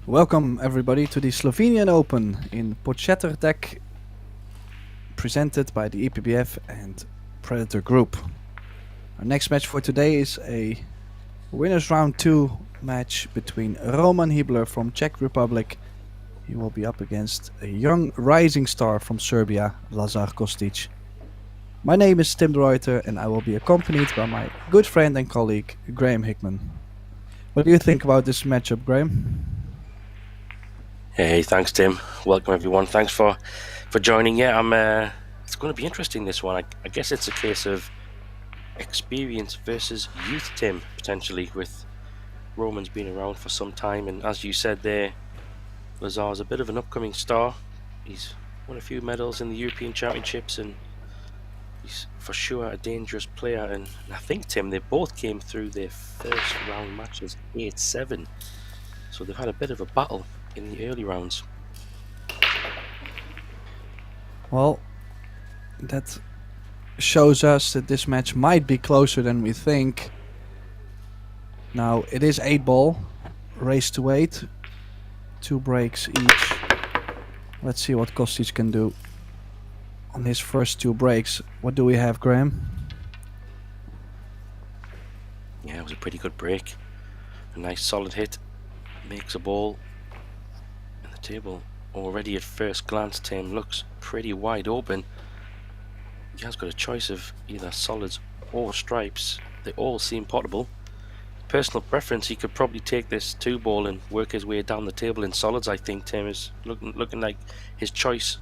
Welcome everybody to the Slovenian Open in Podcetrtek, presented by the IBPF and Predator Group. Our next match for today is a winners round 2 match between Roman Hibler from Czech Republic. He will be up against a young rising star from Serbia, Lazar Kostic. My name is Tim de Ruyter and I will be accompanied by my good friend and colleague Graham Hickman. What do you think about this matchup, Graham? Hey, thanks Tim. Welcome everyone. Thanks for joining. Yeah, it's going to be interesting, this one. I guess it's a case of experience versus youth, Tim, potentially, with Roman's been around for some time, and as you said there, Lazar's a bit of an upcoming star. He's won a few medals in the European Championships, and he's for sure a dangerous player. And I think, Tim, they both came through their first round matches 8-7, so they've had a bit of a battle in the early rounds. Well, that shows us that this match might be closer than we think. Now, it is 8-ball, race to 8, 2 breaks each. Let's see what Kostic can do on his first 2 breaks. What do we have, Graham? Yeah, it was a pretty good break. A nice solid hit, makes a ball. Table already at first glance, Tim, looks pretty wide open. He has got a choice of either solids or stripes. They all seem potable. Personal preference, he could probably take this 2-ball and work his way down the table in solids. I think Tim is looking like his choice.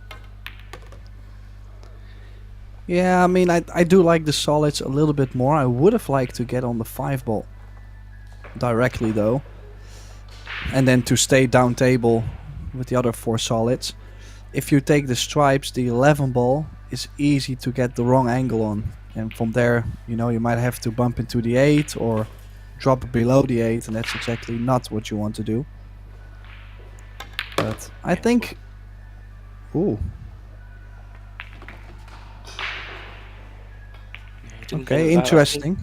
Yeah, I mean, I do like the solids a little bit more. I would have liked to get on the 5-ball directly though, and then to stay down table with the other 4 solids. If you take the stripes, the 11-ball is easy to get the wrong angle on, and from there, you know, you might have to bump into the 8 or drop below the 8, and that's exactly not what you want to do. But I think... Ooh. Okay, interesting.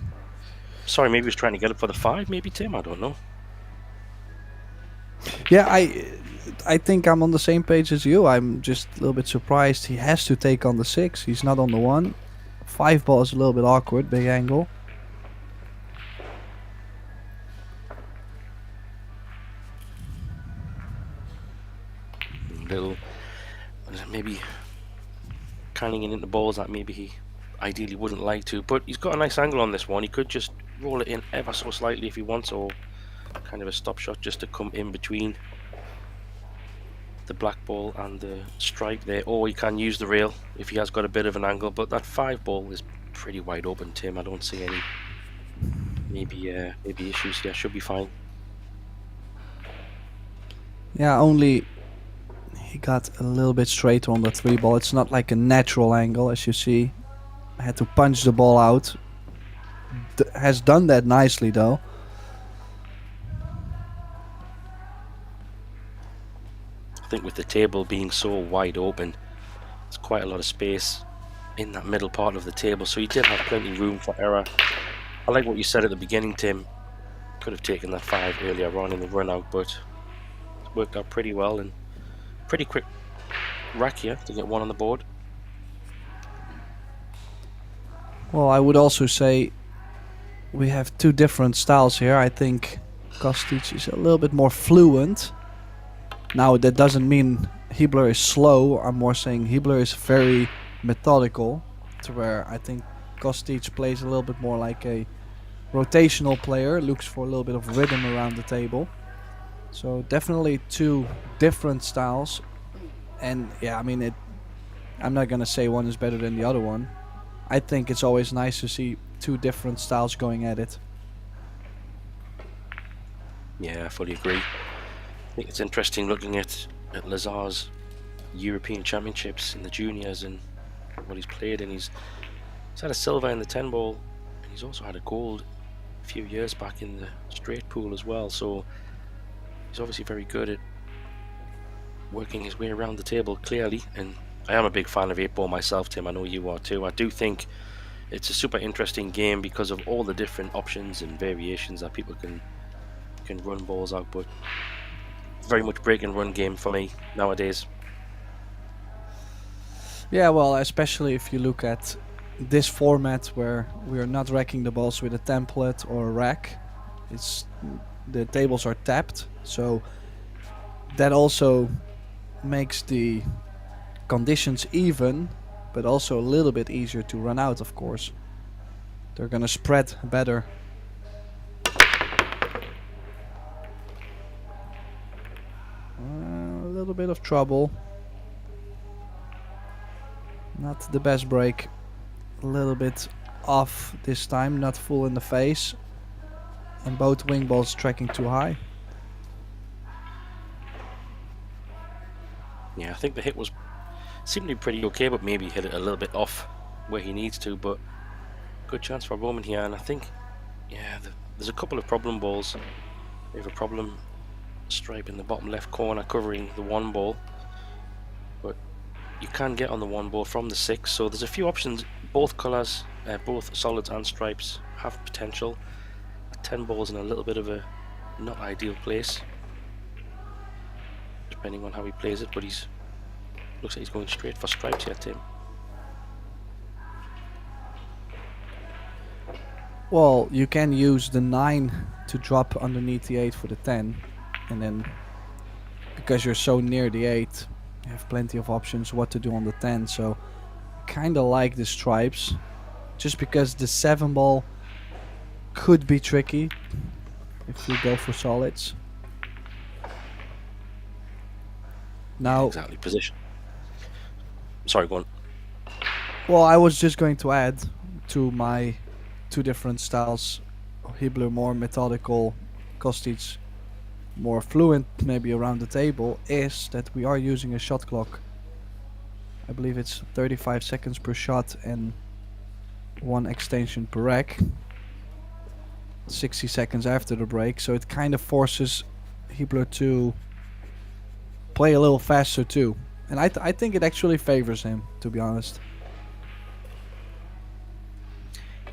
Sorry, maybe he was trying to get it for the 5, maybe, Tim, I don't know. Yeah, I think I'm on the same page as you. I'm just a little bit surprised he has to take on the 6. He's not on the 1. 5-ball is a little bit awkward, big angle. Little, maybe canning in the balls that maybe he ideally wouldn't like to, but he's got a nice angle on this one. He could just roll it in ever so slightly if he wants, or kind of a stop shot just to come in between the black ball and the stripe there, or he can use the rail if he has got a bit of an angle. But that 5-ball is pretty wide open, Tim. I don't see any maybe issues here. Should be fine. Yeah, only he got a little bit straighter on the 3-ball. It's not like a natural angle, as you see. I had to punch the ball out. Has done that nicely though. I think with the table being so wide open, there's quite a lot of space in that middle part of the table, so he did have plenty of room for error. I like what you said at the beginning, Tim. Could have taken that 5 earlier on in the run out, but it worked out pretty well, and pretty quick rack here to get 1 on the board. Well, I would also say we have 2 different styles here. I think Kostic is a little bit more fluent. Now, that doesn't mean Hibler is slow. I'm more saying Hibler is very methodical, to where I think Kostic plays a little bit more like a rotational player, looks for a little bit of rhythm around the table. So definitely 2 different styles. And yeah, I mean, I'm not gonna say one is better than the other one. I think it's always nice to see 2 different styles going at it. Yeah, I fully agree. I think it's interesting looking at Lazar's European Championships in the juniors and what he's played, and he's had a silver in the 10-ball, and he's also had a gold a few years back in the straight pool as well, so he's obviously very good at working his way around the table clearly. And I am a big fan of 8-ball myself, Tim. I know you are too. I do think it's a super interesting game because of all the different options and variations that people can run balls out, but very much break and run game for me nowadays. Yeah, well, especially if you look at this format where we are not racking the balls with a template or a rack. It's the tables are tapped, so that also makes the conditions even, but also a little bit easier to run out, of course. They're gonna spread better. A little bit of trouble. Not the best break. A little bit off this time, not full in the face. And both wing balls tracking too high. Yeah, I think the hit seemed to be pretty okay, but maybe hit it a little bit off where he needs to. But good chance for Roman here, and I think, yeah, there's a couple of problem balls. We have a problem stripe in the bottom left corner covering the one ball, but you can get on the one ball from the 6, so there's a few options. Both colors, both solids and stripes have potential. 10 balls in a little bit of a not ideal place, depending on how he plays it, but looks like he's going straight for stripes here, Tim. Well, you can use the 9 to drop underneath the 8 for the 10, and then because you're so near the 8, you have plenty of options what to do on the 10. So kinda like the stripes, just because the 7 ball could be tricky if you go for solids. Now, Exactly, position. Sorry, go on. well, I was just going to add to my two different styles. Hibbler more methodical, Kostic more fluent, maybe around the table, is that we are using a shot clock. I believe it's 35 seconds per shot and 1 extension per rack. 60 seconds after the break, so it kind of forces Hibbler to play a little faster too. And I think it actually favors him, to be honest.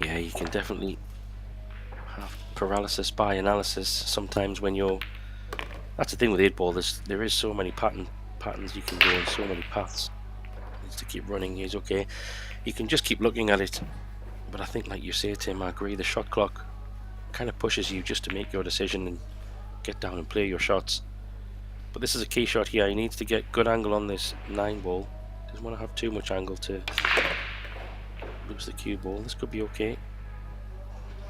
Yeah, you can definitely have paralysis by analysis sometimes when you're... That's the thing with 8-ball, there is so many patterns you can go in, so many paths. Needs to keep running, he's okay. You can just keep looking at it, but I think, like you say, Tim, I agree, the shot clock kind of pushes you just to make your decision and get down and play your shots. But this is a key shot here. He needs to get good angle on this 9 ball. Doesn't want to have too much angle to lose the cue ball. This could be okay.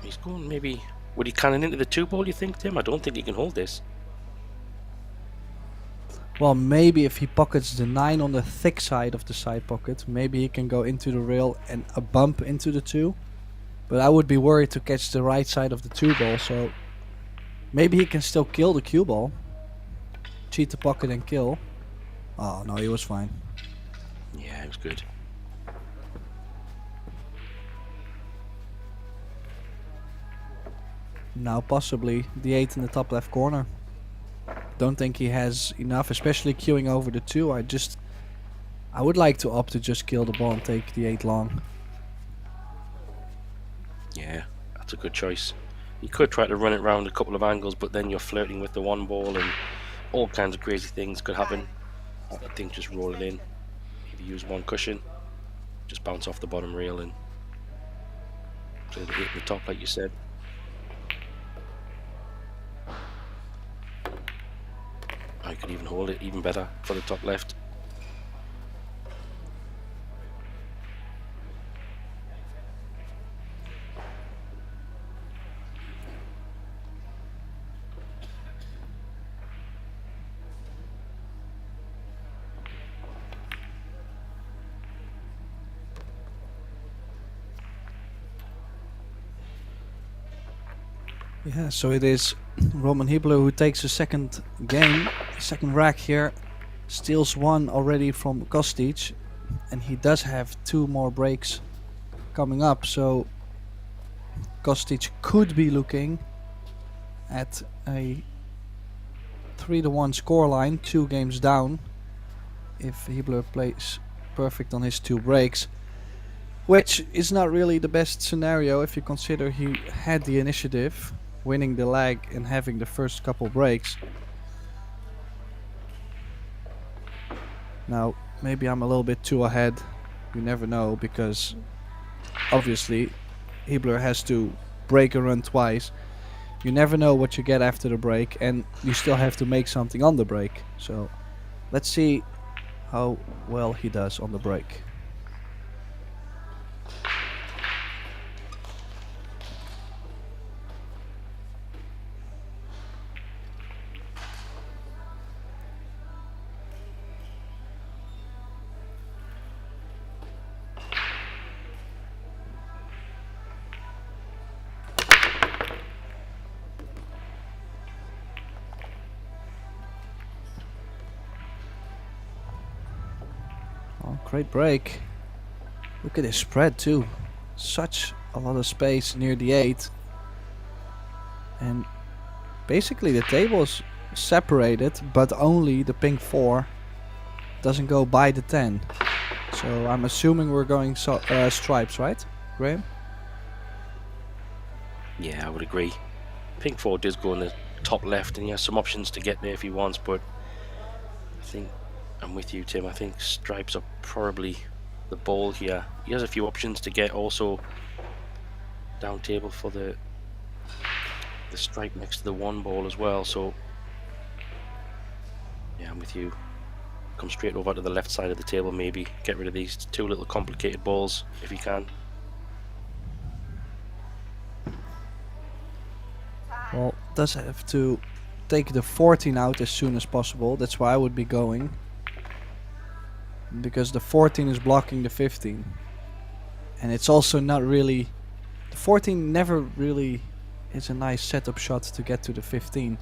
He's going maybe... Would he cannon into the 2 ball, you think, Tim? I don't think he can hold this. Well, maybe if he pockets the 9 on the thick side of the side pocket, maybe he can go into the rail and a bump into the 2. But I would be worried to catch the right side of the 2 ball, so maybe he can still kill the cue ball. Cheat the pocket and kill. Oh no, he was fine. Yeah, it was good. Now possibly the 8 in the top left corner. Don't think he has enough, especially queuing over the 2. I would like to opt to just kill the ball and take the 8 long. Yeah, that's a good choice. You could try to run it round a couple of angles, but then you're flirting with the 1 ball and all kinds of crazy things could happen. I think just roll it in. Maybe use 1 cushion. Just bounce off the bottom rail and play the 8 in the top, like you said. I could even hold it even better for the top left. Yeah, so it is Roman Hibbler who takes a second game, second rack here, steals 1 already from Kostic, and he does have 2 more breaks coming up, so Kostic could be looking at a 3-1 scoreline, 2 games down, if Hibbler plays perfect on his 2 breaks. Which is not really the best scenario if you consider he had the initiative, winning the leg and having the first couple breaks. Now, maybe I'm a little bit too ahead. You never know, because obviously Hibler has to break a run twice. You never know what you get after the break, and you still have to make something on the break. So let's see how well he does on the break. Oh, great break. Look at his spread too. Such a lot of space near the 8. And basically the table is separated, but only the pink 4 doesn't go by the 10. So I'm assuming we're going stripes, right, Graham? Yeah, I would agree. Pink 4 does go in the top left, and he has some options to get there if he wants, but I think I'm with you, Tim. I think stripes are probably the ball here. He has a few options to get also down table for the stripe next to the 1 ball as well, so yeah, I'm with you. Come straight over to the left side of the table, maybe get rid of these 2 little complicated balls if you can. Well, does have to take the 14 out as soon as possible. That's where I would be going, because the 14 is blocking the 15, and it's also not really, the 14 never really is a nice setup shot to get to the 15.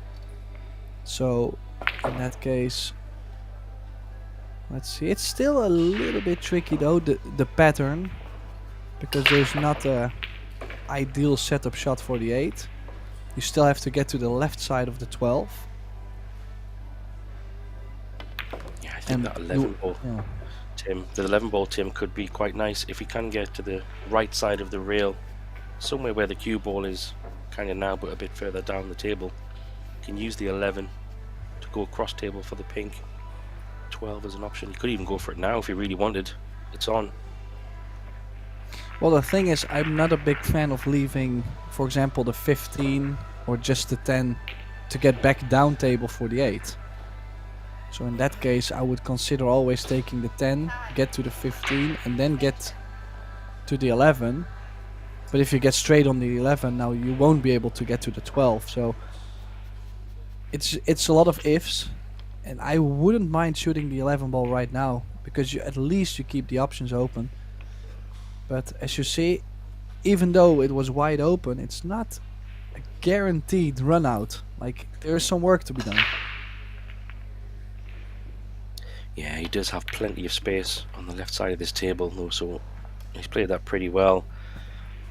So in that case, let's see, it's still a little bit tricky though, the pattern, because there's not a ideal setup shot for the 8. You still have to get to the left side of the 12. Yeah, I think that 11 ball, yeah. Tim, the 11 ball, Tim, could be quite nice if he can get to the right side of the rail, somewhere where the cue ball is kind of now, but a bit further down the table. You can use the 11 to go across table for the pink. 12 is an option. You could even go for it now if you really wanted. It's on. Well, the thing is, I'm not a big fan of leaving, for example, the 15 or just the 10 to get back down table for the 8. So in that case, I would consider always taking the 10, get to the 15, and then get to the 11. But if you get straight on the 11, now you won't be able to get to the 12. So it's a lot of ifs, and I wouldn't mind shooting the 11 ball right now, because at least you keep the options open. But as you see, even though it was wide open, it's not a guaranteed run out. Like, there is some work to be done. Yeah, he does have plenty of space on the left side of this table though, so he's played that pretty well.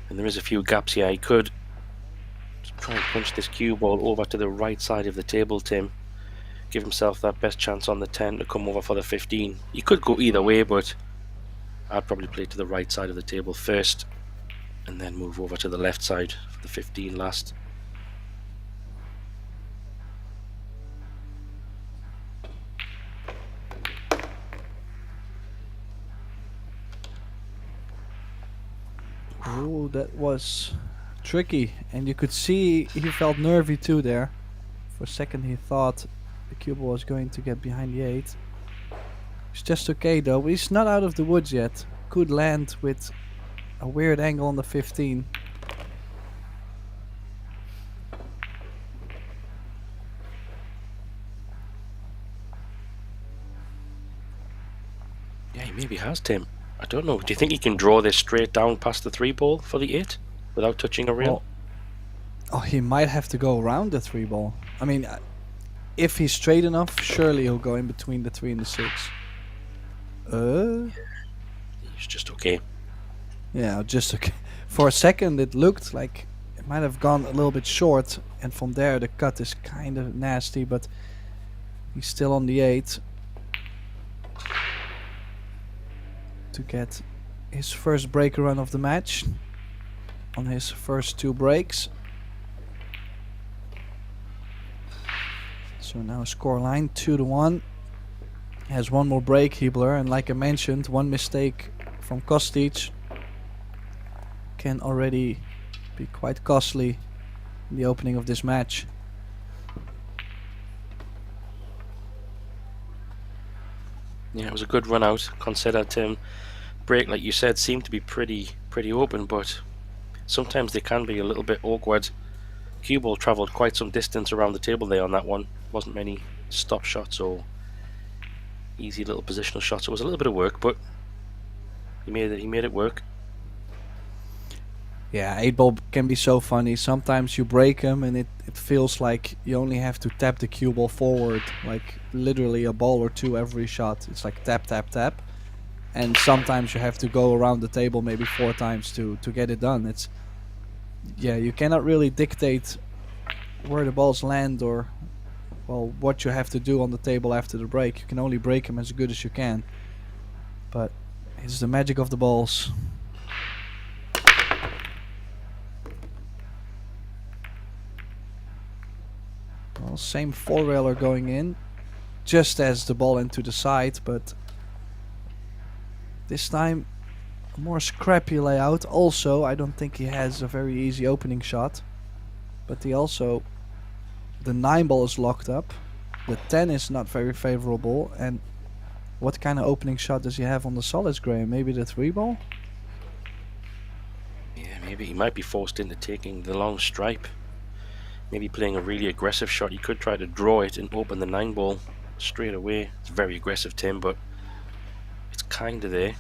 And there is a few gaps here. He could try and punch this cue ball over to the right side of the table, Tim. Give himself that best chance on the 10 to come over for the 15. He could go either way, but I'd probably play to the right side of the table first and then move over to the left side for the 15 last. Oh, that was tricky, and you could see he felt nervy too there. For a second he thought the cue ball was going to get behind the 8. It's just okay though, he's not out of the woods yet. Could land with a weird angle on the 15. Yeah, he maybe has, Tim. I don't know. Do you think he can draw this straight down past the 3 ball for the 8 without touching a rail? Oh, he might have to go around the 3 ball. I mean, if he's straight enough, surely he'll go in between the 3 and the 6. He's just okay. Yeah, just okay. For a second it looked like it might have gone a little bit short, and from there the cut is kind of nasty, but he's still on the 8 to get his first break run of the match on his first 2 breaks. So now scoreline 2-1, Has one more break, Hibler, and like I mentioned, one mistake from Kostic can already be quite costly in the opening of this match. Yeah, it was a good run out. Considered break, like you said, seemed to be pretty open, but sometimes they can be a little bit awkward. Cue ball travelled quite some distance around the table there on that one. Wasn't many stop shots or easy little positional shots. It was a little bit of work, but he made it work. Yeah, 8-ball can be so funny. Sometimes you break them and it feels like you only have to tap the cue ball forward, like literally a ball or two every shot. It's like tap, tap, tap. And sometimes you have to go around the table maybe 4 times to get it done. It's, yeah, you cannot really dictate where the balls land or, well, what you have to do on the table after the break. You can only break them as good as you can. But it's the magic of the balls. Well, same 4-railer going in, just as the ball into the side, but this time a more scrappy layout. Also, I don't think he has a very easy opening shot, but he also, the 9-ball is locked up, the 10 is not very favorable, and what kind of opening shot does he have on the solids, Graham? Maybe the 3-ball? Yeah, maybe he might be forced into taking the long stripe. Maybe playing a really aggressive shot. You could try to draw it and open the 9-ball straight away. It's very aggressive, Tim, but it's kind of there.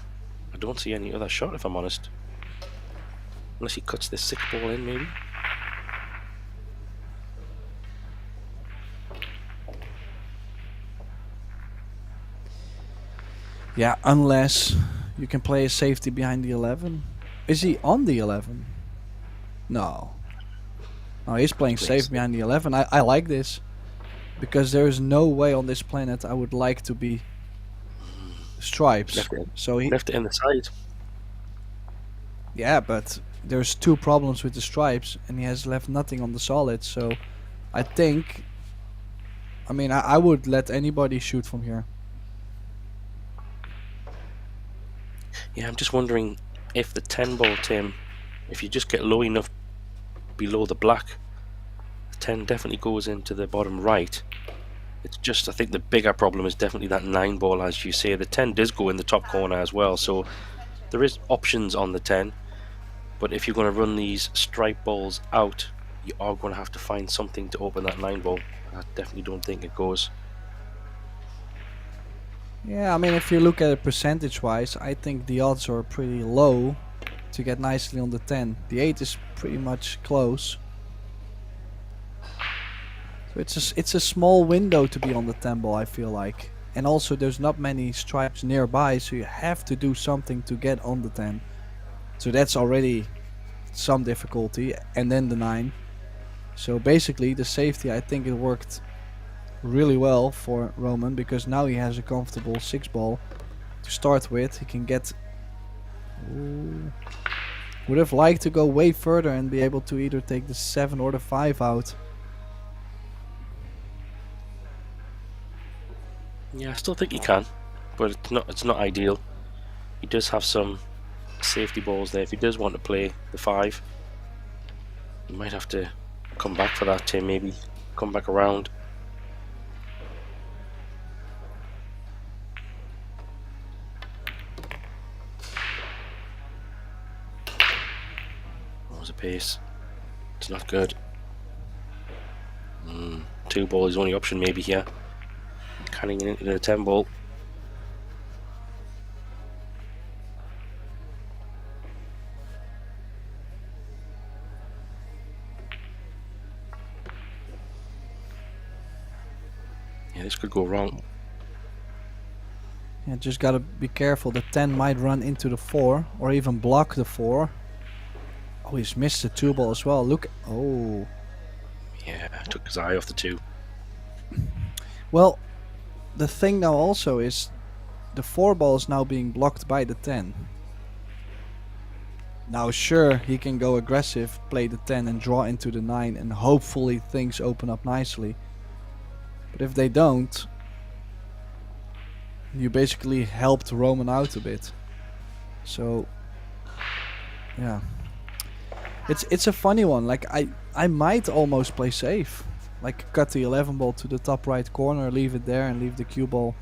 I don't see any other shot, if I'm honest. Unless he cuts this 6-ball in, maybe. Yeah, unless you can play a safety behind the 11. Is he on the 11? No. No, he's playing safe behind the 11. I like this. Because there is no way on this planet I would like to be stripes. So he left it in the side. Yeah, but there's 2 problems with the stripes and he has left nothing on the solid. So I think, I mean, I would let anybody shoot from here. Yeah, I'm just wondering if the 10-ball, Tim, if you just get low enough below the black, the 10 definitely goes into the bottom right. It's just, I think the bigger problem is definitely that 9-ball, as you say. The 10 does go in the top corner as well, so there is options on the 10. But if you're going to run these stripe balls out, you are going to have to find something to open that 9-ball. I definitely don't think it goes. Yeah, I mean, if you look at it percentage-wise, I think the odds are pretty low to get nicely on the 10. The 8 is pretty much close. So it's a small window to be on the 10-ball, I feel like. And also there's not many stripes nearby, so you have to do something to get on the 10. So that's already some difficulty. And then the 9. So basically the safety, I think it worked really well for Roman, because now he has a comfortable 6-ball to start with. He can get... Ooh. Would have liked to go way further and be able to either take the 7 or the 5 out. Yeah, I still think he can, but it's not ideal. He does have some safety balls there. If he does want to play the 5, he might have to come back for that, Tim. Maybe come back around. A pace. It's not good. 2-ball is the only option maybe here. Canning it into the 10-ball. Yeah, this could go wrong. Yeah, just gotta be careful. The 10 might run into the 4 or even block the 4. Oh, he's missed the 2-ball as well. Look. Oh. Yeah, took his eye off the 2. Well, the thing now also is the 4-ball is now being blocked by the 10. Now sure, he can go aggressive, play the 10 and draw into the 9 and hopefully things open up nicely. But if they don't, You basically helped Roman out a bit. So yeah, it's a funny one. Like I might almost play safe, like cut the 11 ball to the top right corner, leave it there, and leave the cue ball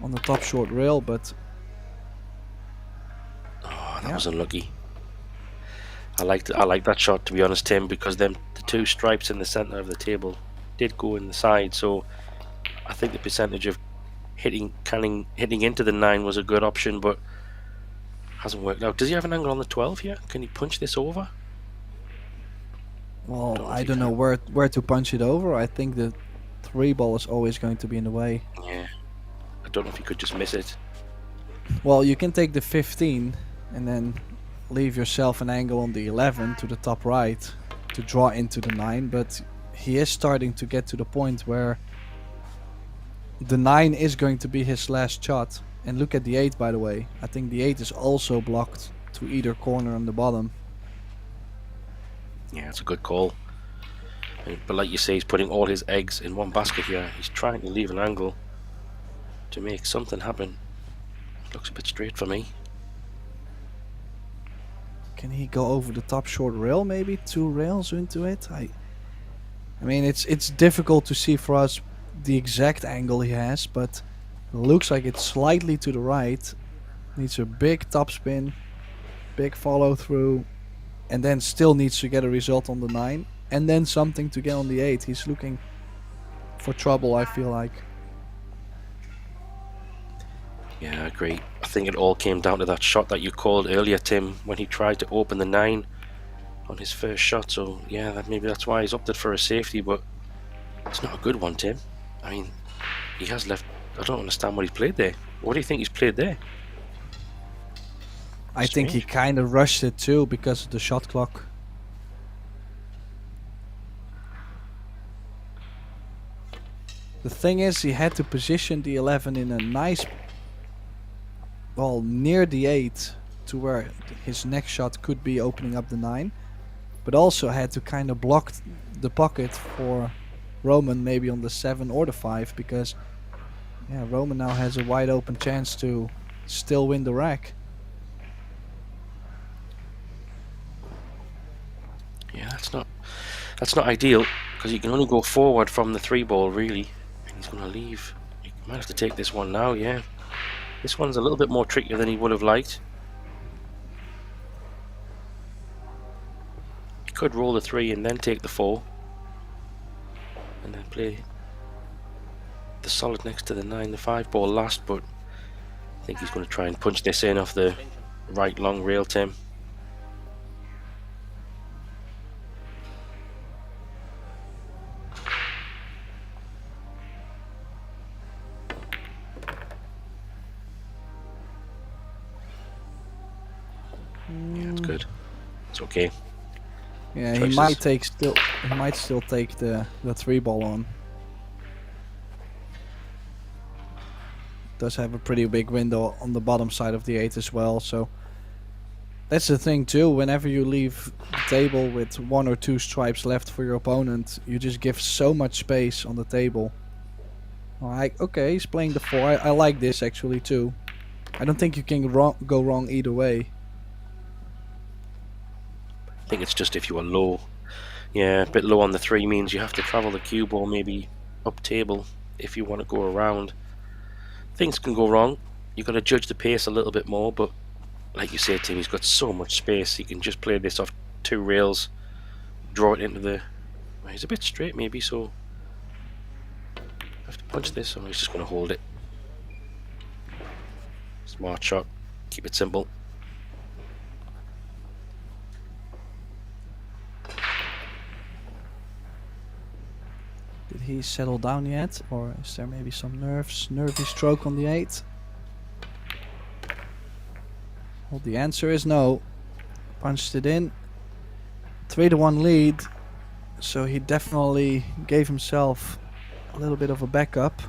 on the top short rail. But oh, that was unlucky. I like that shot, to be honest, Tim, because the two stripes in the center of the table did go in the side. So I think the percentage of hitting into the 9 was a good option, but hasn't worked out. Does he have an angle on the 12 here? Can he punch this over? Well, I don't know where to punch it over. I think the 3 ball is always going to be in the way. Yeah, I don't know if he could just miss it. Well, you can take the 15 and then leave yourself an angle on the 11 to the top right to draw into the 9, but he is starting to get to the point where the 9 is going to be his last shot. And look at the 8, by the way. I think the 8 is also blocked to either corner on the bottom. Yeah, it's a good call. But like you say, he's putting all his eggs in one basket here. He's trying to leave an angle to make something happen. Looks a bit straight for me. Can he go over the top short rail, maybe 2 rails into it? I mean, it's difficult to see for us the exact angle he has, but it looks like it's slightly to the right. Needs a big topspin, big follow through, and then still needs to get a result on the 9, and then something to get on the 8. He's looking for trouble, I feel like. Yeah, I agree. I think it all came down to that shot that you called earlier, Tim, when he tried to open the 9 on his first shot. So yeah, maybe that's why he's opted for a safety, but it's not a good one, Tim. I mean, he has left. I don't understand what he's played there. What do you think he's played there? I think he kind of rushed it too because of the shot clock. The thing is, he had to position the 11 in a nice, well, near the 8 to where his next shot could be opening up the 9, but also had to kind of block the pocket for Roman maybe on the 7 or the 5, because yeah, Roman now has a wide open chance to still win the rack. Yeah, that's not ideal, because you can only go forward from the 3 ball really, and he's going to leave. He might have to take this one now. Yeah, this one's a little bit more trickier than he would have liked. He could roll the 3 and then take the 4, and then play the solid next to the 9, the 5 ball last, but I think he's going to try and punch this in off the right long rail, Tim. Yeah, it's good. It's okay. Yeah, Choices. he might still take the 3 ball on. Does have a pretty big window on the bottom side of the 8 as well, so that's the thing too. Whenever you leave the table with 1 or 2 stripes left for your opponent, you just give so much space on the table. Like, okay, he's playing the 4. I like this actually too. I don't think you can go wrong either way. I think it's just if you are low. Yeah, a bit low on the 3 means you have to travel the cue ball maybe up table if you want to go around. Things can go wrong. You've got to judge the pace a little bit more, but like you said, Tim, he's got so much space. He can just play this off 2 rails, draw it into the... Well, he's a bit straight maybe, so I have to punch this, or he's just going to hold it. Smart shot. Keep it simple. Did he settle down yet, or is there maybe some nervy stroke on the 8? Well, the answer is no. Punched it in. 3-1 lead, so he definitely gave himself a little bit of a backup.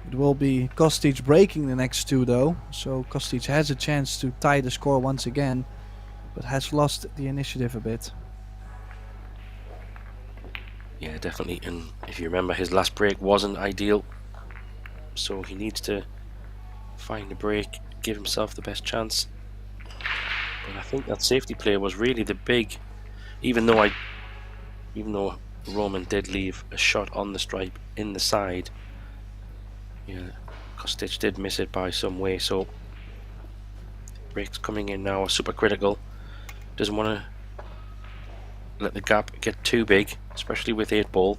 It will be Kostic breaking the next 2 though, so Kostic has a chance to tie the score once again, but has lost the initiative a bit. Yeah, definitely. And if you remember, his last break wasn't ideal. so he needs to find a break, give himself the best chance. But I think that safety play was really the big, even though Roman did leave a shot on the stripe in the side, yeah, Kostic did miss it by some way. So breaks coming in now are super critical. Doesn't want to let the gap get too big, especially with 8-ball.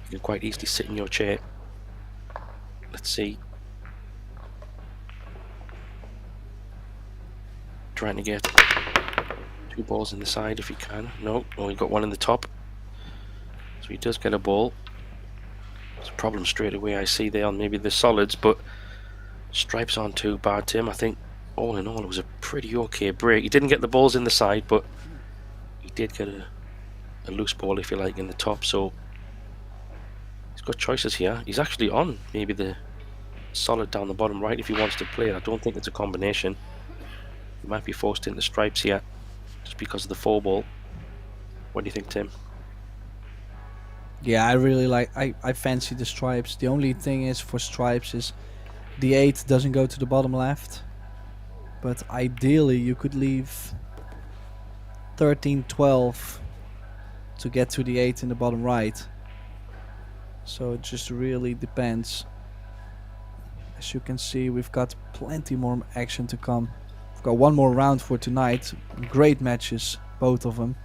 You can quite easily sit in your chair. Let's see. Trying to get 2 balls in the side if he can. No, only got 1 in the top. So he does get a ball. There's a problem straight away I see there on maybe the solids, but stripes aren't too bad, Tim. I think all in all it was a pretty okay break. He didn't get the balls in the side, but he did get a loose ball, if you like, in the top. So he's got choices here. He's actually on maybe the solid down the bottom right if he wants to play it. I don't think it's a combination. He might be forced into stripes here just because of the 4-ball. What do you think, Tim? Yeah, I really like. I fancy the stripes. The only thing is for stripes is the 8 doesn't go to the bottom left, but ideally you could leave 13, 12 to get to the 8 in the bottom right. So it just really depends. As you can see, we've got plenty more action to come. We've got 1 more round for tonight. Great matches, both of them.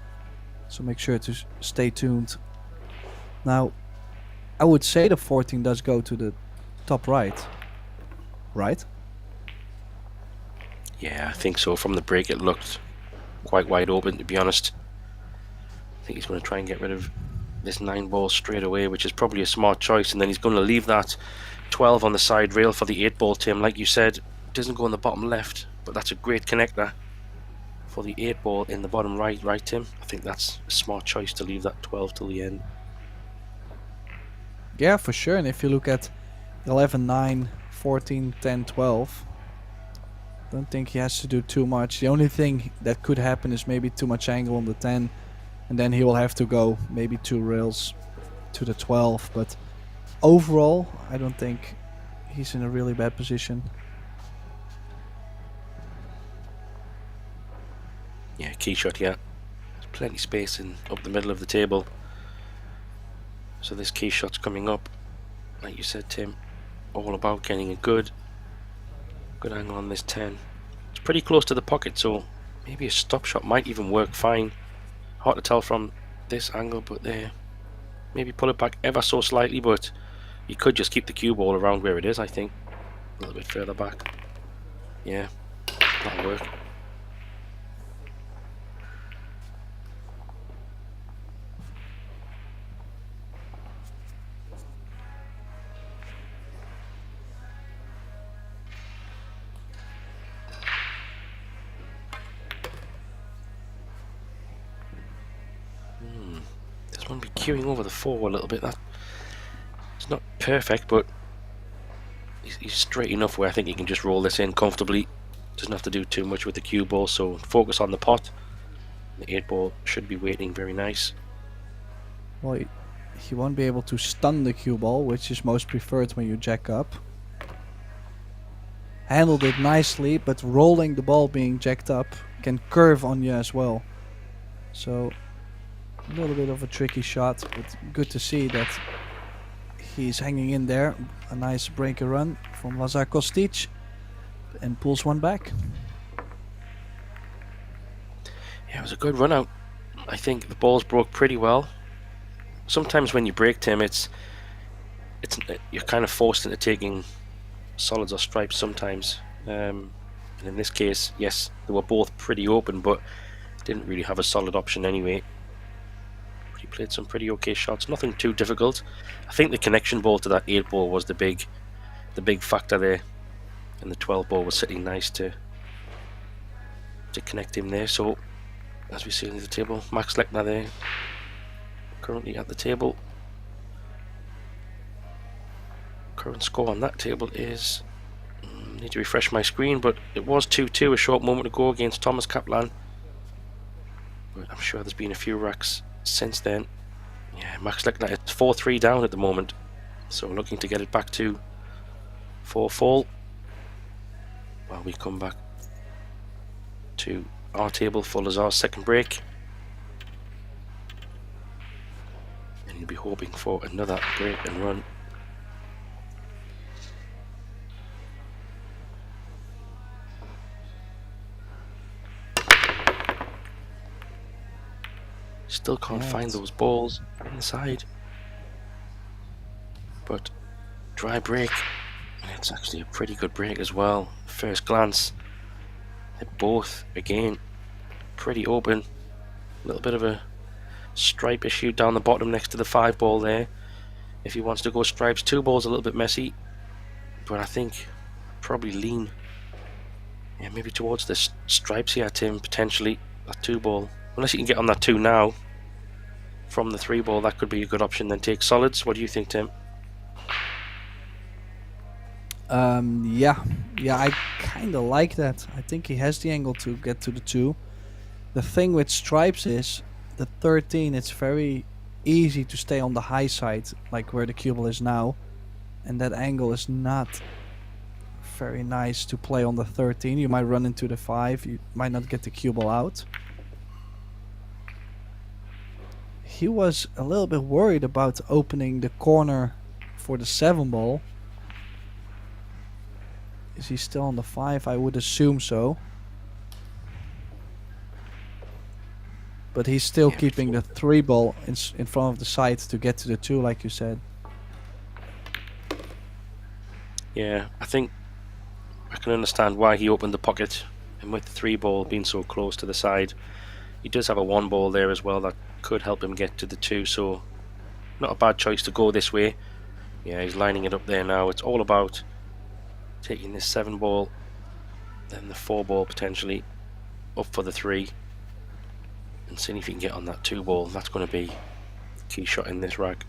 So make sure to stay tuned. Now, I would say the 14 does go to the top right. Right? Yeah, I think so. From the break it looked quite wide open, to be honest. I think he's going to try and get rid of this 9-ball straight away, which is probably a smart choice, and then he's going to leave that 12 on the side rail for the 8-ball, Tim. Like you said, it doesn't go in the bottom left, but that's a great connector for the 8-ball in the bottom right, Tim? I think that's a smart choice to leave that 12 till the end. Yeah, for sure. And if you look at 11, 9, 14, 10, 12, don't think he has to do too much. The only thing that could happen is maybe too much angle on the 10, and then he will have to go maybe 2 rails to the 12. But overall, I don't think he's in a really bad position. Yeah, key shot here. There's plenty of space in up the middle of the table. So this key shot's coming up, like you said, Tim, all about getting a good angle on this 10. It's pretty close to the pocket, so maybe a stop shot might even work fine. Hard to tell from this angle, but there. Maybe pull it back ever so slightly, but you could just keep the cue ball around where it is, I think. A little bit further back. Yeah, that'll work. This one be queuing over the 4 a little bit. That it's not perfect, but he's straight enough where I think he can just roll this in comfortably. Doesn't have to do too much with the cue ball, so focus on the pot. The 8-ball should be waiting very nice. Well, he won't be able to stun the cue ball, which is most preferred when you jack up. Handled it nicely, but rolling the ball being jacked up can curve on you as well. So a little bit of a tricky shot, but good to see that he's hanging in there. A nice breaker run from Lazar Kostic and pulls one back. Yeah, it was a good run out. I think the balls broke pretty well. Sometimes when you break, Tim, it's you're kind of forced into taking solids or stripes sometimes. And in this case, yes, they were both pretty open, but didn't really have a solid option anyway. He played some pretty okay shots, nothing too difficult. I think the connection ball to that 8-ball was the big factor there, and the 12-ball was sitting nice to connect him there. So as we see on the table, Max Lechner there currently at the table. Current score on that table is, need to refresh my screen, but it was 2-2 a short moment ago against Thomas Kaplan, but I'm sure there's been a few racks since then. Yeah, Max Lechner is 4-3 down at the moment, so looking to get it back to 4 fall. While we come back to our table full as our second break. And you'll be hoping for another break and run. Still can't find those balls on the side. But dry break. And it's actually a pretty good break as well. First glance, they're both, again, pretty open. A little bit of a stripe issue down the bottom next to the 5 ball there. If he wants to go stripes, 2 balls a little bit messy. But I think probably lean, yeah, maybe towards the stripes here, Tim, potentially. That 2 ball. Unless you can get on that 2 now from the 3 ball, that could be a good option. Then take solids. What do you think, Tim? Yeah, I kind of like that. I think he has the angle to get to the 2. The thing with stripes is the 13, it's very easy to stay on the high side, like where the cue ball is now, and that angle is not very nice to play on the 13. You might run into the 5, you might not get the cue ball out. He was a little bit worried about opening the corner for the 7 ball. Is he still on the 5? I would assume so. But he's still keeping the 3 ball in front of the side to get to the 2, like you said. Yeah, I think I can understand why he opened the pocket. And with the 3 ball being so close to the side, he does have a 1 ball there as well that could help him get to the 2. So not a bad choice to go this way. Yeah, he's lining it up there now. It's all about taking this 7 ball, then the 4 ball potentially up for the 3, and seeing if you can get on that 2 ball. That's going to be the key shot in this rack.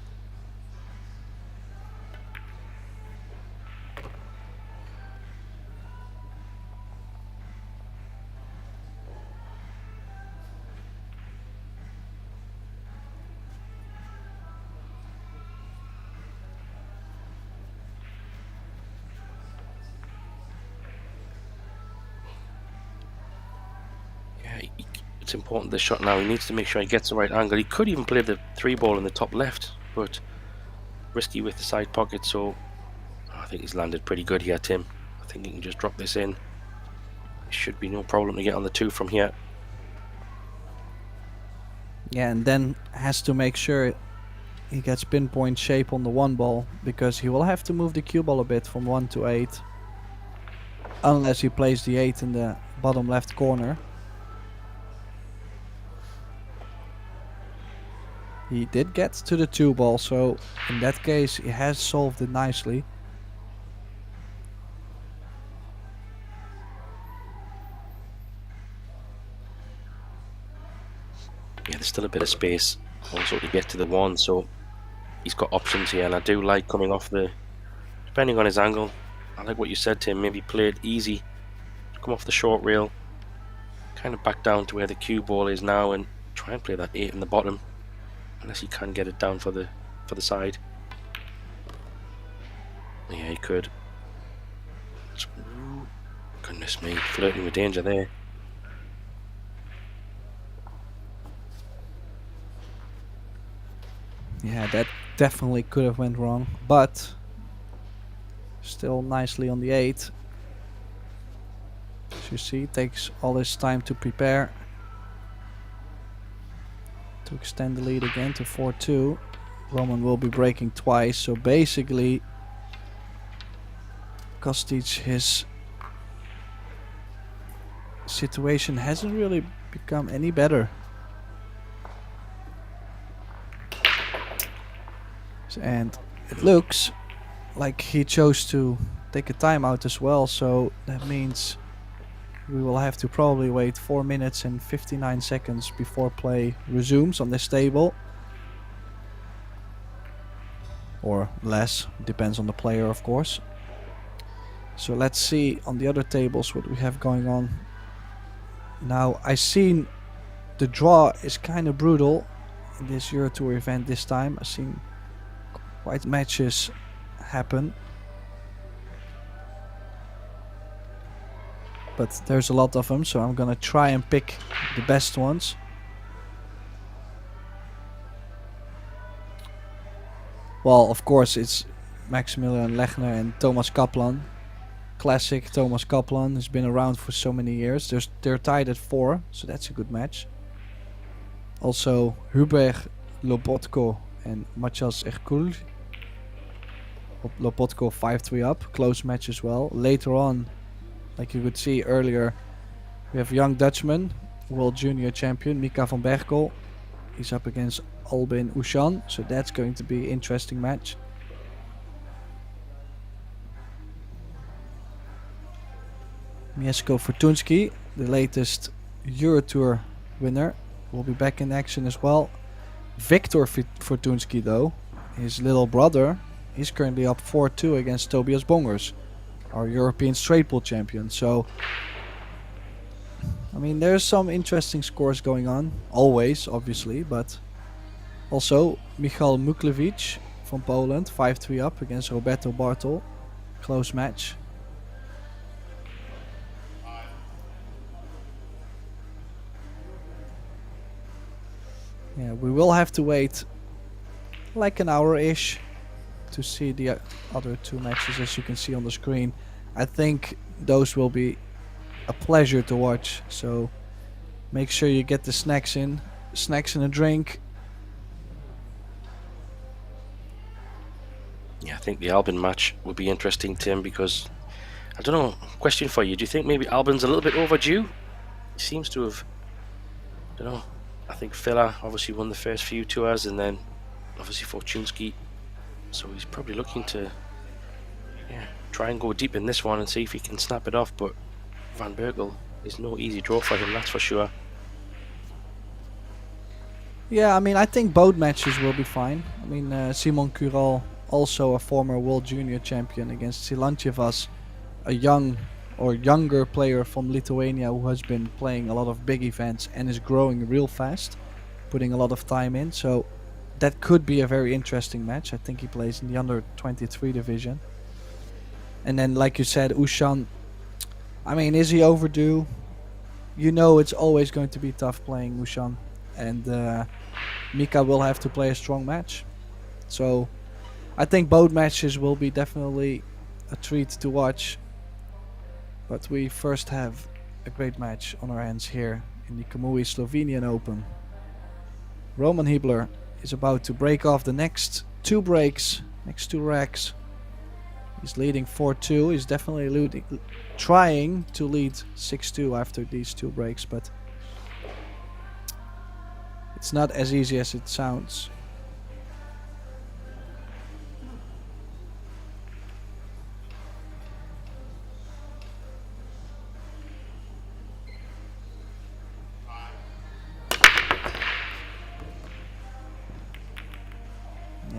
It's important, this shot now. He needs to make sure he gets the right angle. He could even play the 3 ball in the top left, but risky with the side pocket. So I think he's landed pretty good here, Tim. I think he can just drop this in. It should be no problem to get on the 2 from here. Yeah, and then has to make sure he gets pinpoint shape on the 1 ball, because he will have to move the cue ball a bit from 1 to 8, unless he plays the 8 in the bottom left corner. He did get to the 2 ball, so in that case he has solved it nicely. Yeah, there's still a bit of space also to get to the 1, so he's got options here, and I do like coming off the, depending on his angle, I like what you said, Tim. Maybe play it easy, come off the short rail, kind of back down to where the cue ball is now, and try and play that 8 in the bottom. Unless he can get it down for the side. Yeah, he could. Goodness me, flirting with danger there. Yeah, that definitely could have went wrong, but still nicely on the 8. As you see, it takes all this time to prepare. To extend the lead again to 4-2. Roman will be breaking twice, so basically Kostic, his situation hasn't really become any better. And it looks like he chose to take a timeout as well, so that means we will have to probably wait 4 minutes and 59 seconds before play resumes on this table. Or less, depends on the player, of course. So let's see on the other tables what we have going on. Now, I seen the draw is kind of brutal in this Eurotour event this time. I've seen quite matches happen. but there's a lot of them, so I'm gonna try and pick the best ones. Well, of course, it's Maximilian Lechner and Thomas Kaplan. Classic Thomas Kaplan has been around for so many years. They're tied at 4, so that's a good match. Also, Hubert Lopotko and Macias Erkul. Lopotko 5-3 up, close match as well. Later on, like you could see earlier, we have young Dutchman, World Junior Champion Mika van Berkel. He's up against Albin Ushan, so that's going to be an interesting match. Mieszko Fortunski, the latest Eurotour winner, will be back in action as well. Viktor Fortunski though, his little brother, he's currently up 4-2 against Tobias Bongers, our European straight pool champion. So, I mean, there's some interesting scores going on, always, obviously, but also Michal Muklevich from Poland, 5-3 up against Roberto Bartol, close match. Yeah, we will have to wait like an hour-ish to see the other 2 matches, as you can see on the screen. I think those will be a pleasure to watch, so make sure you get the snacks and a drink. Yeah, I think the Albin match will be interesting, Tim, because, I don't know, question for you, do you think maybe Albin's a little bit overdue? He seems to have, I don't know, I think Filler obviously won the first few tours, and then obviously Fortunski, so he's probably looking to try and go deep in this one and see if he can snap it off, but Van Berkel is no easy draw for him, that's for sure. Yeah, I mean, I think both matches will be fine. I mean, Simon Kural, also a former World Junior Champion, against Silanchevas, a younger player from Lithuania who has been playing a lot of big events and is growing real fast, putting a lot of time in. So that could be a very interesting match. I think he plays in the under 23 division. And then, like you said, Ushan, I mean, is he overdue? You know, it's always going to be tough playing Ushan, and Mika will have to play a strong match. So I think both matches will be definitely a treat to watch. But we first have a great match on our hands here in the Kamui Slovenian Open. Roman Hiebler is about to break off the next 2 breaks, next 2 racks. He's leading 4-2. He's definitely trying to lead 6-2 after these 2 breaks, but it's not as easy as it sounds.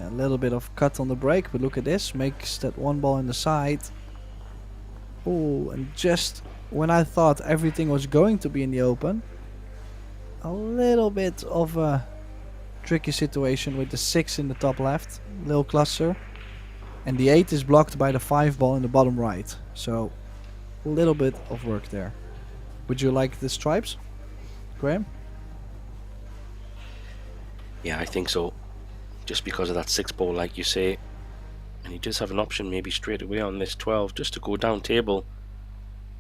A little bit of cut on the break, but look at this, makes that 1 ball in the side. Oh, and just when I thought everything was going to be in the open, a little bit of a tricky situation with the 6 in the top left, little cluster, and the 8 is blocked by the 5 ball in the bottom right. So a little bit of work there. Would you like the stripes, Graham? Yeah, I think so. Just because of that 6 ball, like you say, and he does have an option maybe straight away on this 12 just to go down table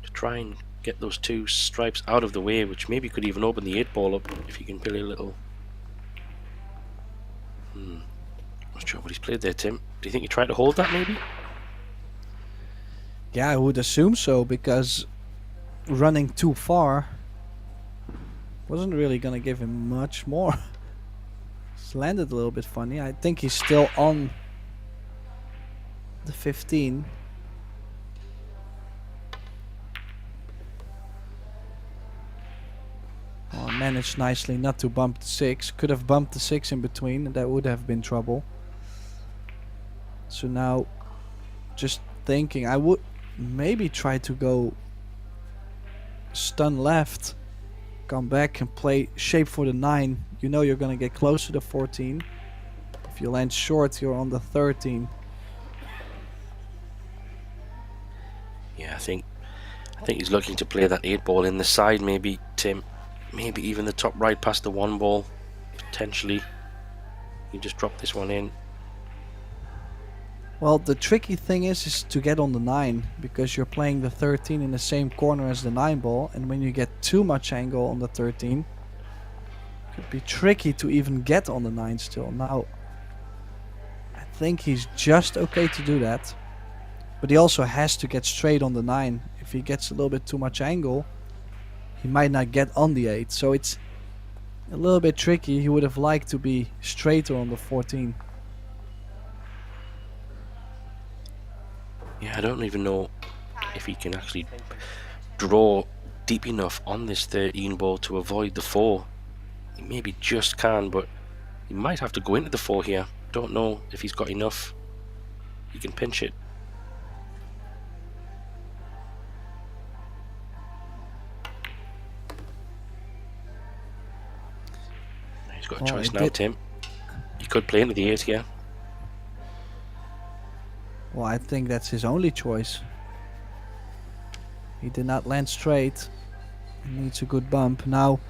to try and get those 2 stripes out of the way, which maybe could even open the 8 ball up if he can play a little. Not sure what he's played there, Tim. Do you think he tried to hold that maybe? Yeah, I would assume so, because running too far wasn't really gonna give him much more. Landed a little bit funny. I think he's still on the 15. Oh, managed nicely not to bump the 6. Could have bumped the 6 in between, and that would have been trouble. So now, just thinking, I would maybe try to go stun left, come back and play shape for the 9. You know you're gonna get close to the 14. If you land short, you're on the 13. Yeah, I think I think he's looking to play that 8 ball in the side, maybe, Tim. Maybe even the top right past the 1 ball, potentially. You just drop this one in. Well, the tricky thing is to get on the 9, because you're playing the 13 in the same corner as the 9 ball, and when you get too much angle on the 13, it could be tricky to even get on the 9 still. Now, I think he's just okay to do that, but he also has to get straight on the 9. If he gets a little bit too much angle, he might not get on the 8, so it's a little bit tricky. He would have liked to be straighter on the 14. Yeah, I don't even know if he can actually draw deep enough on this 13 ball to avoid the 4. He maybe just can, but he might have to go into the 4 here. Don't know if he's got enough. He can pinch it. He's got a choice now, Tim. He could play into the 8 here. Well, I think that's his only choice. He did not land straight. He needs a good bump. Now,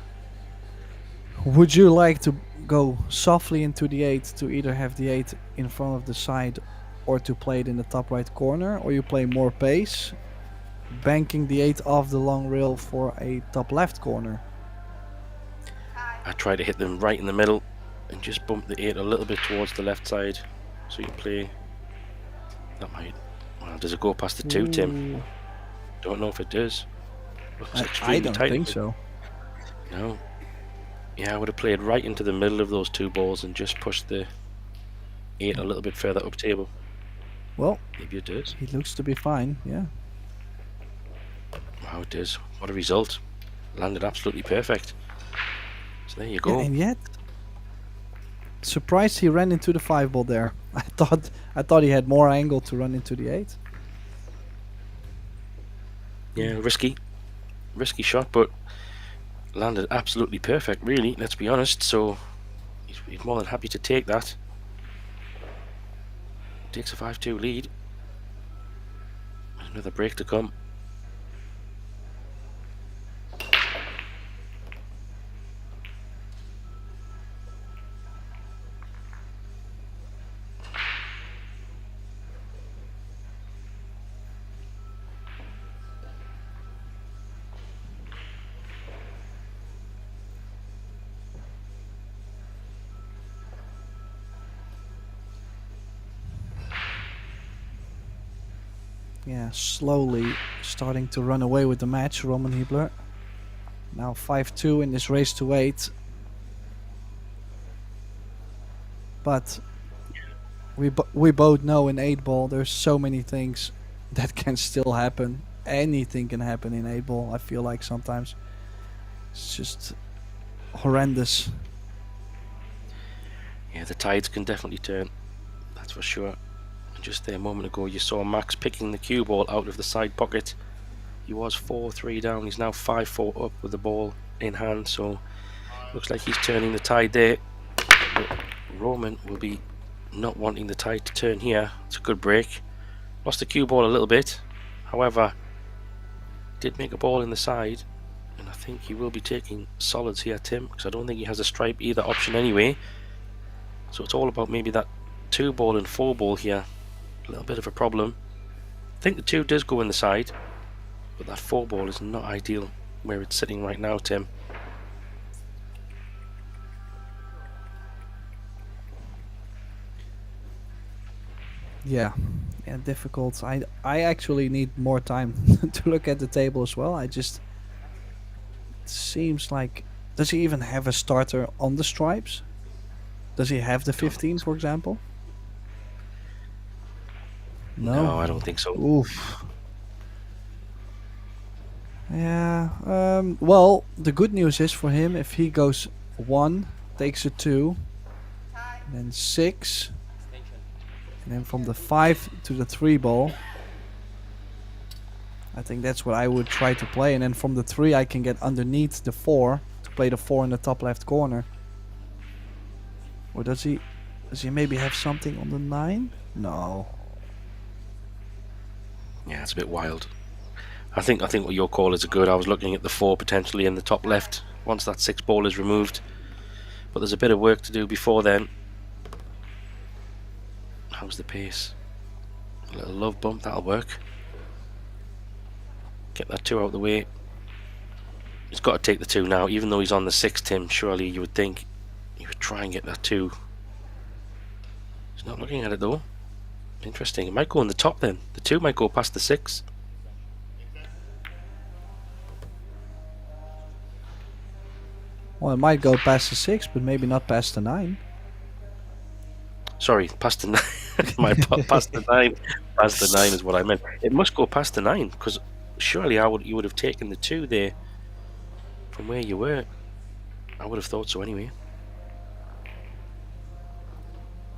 would you like to go softly into the 8 to either have the 8 in front of the side or to play it in the top right corner? Or you play more pace, banking the 8 off the long rail for a top left corner? I try to hit them right in the middle and just bump the 8 a little bit towards the left side so you play. That might. Well, does it go past the 2, Tim? Don't know if it does. Looks I don't think so. No. Yeah, I would have played right into the middle of those 2 balls and just pushed the 8 a little bit further up table. Well, maybe it does. He looks to be fine, yeah. Wow, it does. What a result. Landed absolutely perfect. So there you go. Yeah, and yet, surprised he ran into the 5 ball there. I thought he had more angle to run into the 8. Yeah, risky shot, but landed absolutely perfect, really, let's be honest. So he's more than happy to take that. Takes a 5-2 lead. There's another break to come. Yeah, slowly starting to run away with the match, Roman Hiebler. Now 5-2 in this race to 8. But we both know in 8 ball there's so many things that can still happen. Anything can happen in 8 ball, I feel like sometimes. It's just horrendous. Yeah, the tides can definitely turn, that's for sure. Just there a moment ago you saw Max picking the cue ball out of the side pocket. He was 4-3 down, he's now 5-4 up with the ball in hand, so looks like he's turning the tide there. But Roman will be not wanting the tide to turn here. It's a good break. Lost the cue ball a little bit, however did make a ball in the side, and I think he will be taking solids here, Tim, because I don't think he has a stripe either option anyway. So it's all about maybe that 2 ball and 4 ball here. A little bit of a problem. I think the 2 does go in the side, but that 4 ball is not ideal where it's sitting right now, Tim. Yeah, difficult. I actually need more time to look at the table as well. It seems like, does he even have a starter on the stripes? Does he have the 15, for example? No, I don't think so. Oof. Yeah. Well, the good news is for him, if he goes 1, takes a 2, and then 6, and then from the 5 to the 3 ball, I think that's what I would try to play. And then from the 3, I can get underneath the 4 to play the 4 in the top left corner. Or does he maybe have something on the 9? No. Yeah, it's a bit wild. I think what your call is good. I was looking at the 4 potentially in the top left once that 6 ball is removed, but there's a bit of work to do before then. How's the pace? A little love bump, that'll work. Get that 2 out of the way. He's got to take the 2 now, even though he's on the 6, Tim. Surely you would think he would try and get that 2. He's not looking at it though. Interesting. It might go in the top then. The 2 might go past the 6. Well, it might go past the 6, but maybe not past the 9. Sorry, past the 9. Past the 9. Past the 9 is what I meant. It must go past the 9, because surely you would have taken the 2 there from where you were. I would have thought so anyway.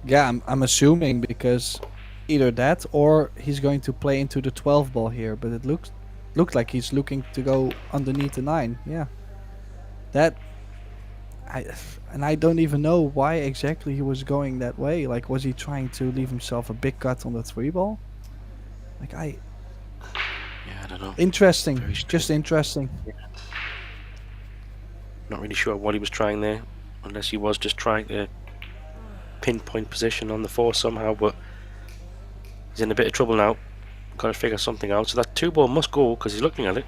Yeah, I'm assuming, because either that or he's going to play into the 12 ball here, but it looked like he's looking to go underneath the 9. Yeah. I don't even know why exactly he was going that way. Like, was he trying to leave himself a big cut on the 3 ball? Like, yeah, I don't know. Interesting. Just interesting. Yeah. Not really sure what he was trying there, unless he was just trying to pinpoint position on the 4 somehow, but he's in a bit of trouble now. Got to figure something out. So that 2 ball must go, because he's looking at it.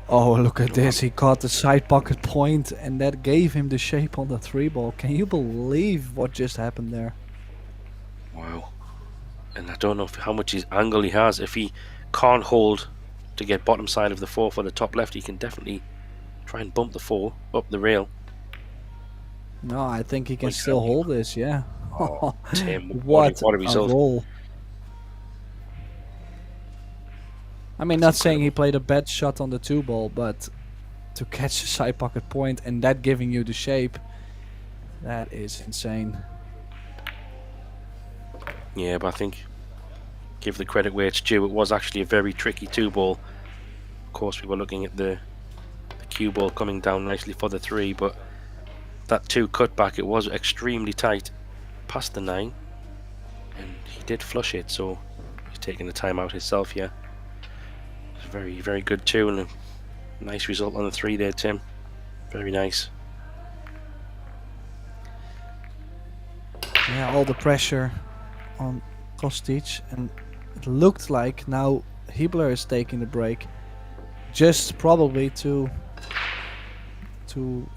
Oh, look at this. He caught the side pocket point, and that gave him the shape on the 3 ball. Can you believe what just happened there? Wow. And I don't know how much his angle he has. If he can't hold to get bottom side of the 4 for the top left, he can definitely try and bump the 4 up the rail. No, I think he can still hold this, yeah. Oh, Tim, what a result. Roll. I mean, not saying he played a bad shot on the 2 ball, but to catch the side pocket point and that giving you the shape, that is insane. Yeah, but I think, give the credit where it's due, it was actually a very tricky 2 ball. Of course, we were looking at the cue ball coming down nicely for the 3, but that 2 cutback, it was extremely tight past the 9, and he did flush it, so he's taking the time out himself here. It's very, very good 2, and a nice result on the 3 there, Tim. Very nice. Yeah, all the pressure on Kostic, and it looked like now Hibler is taking the break, just probably to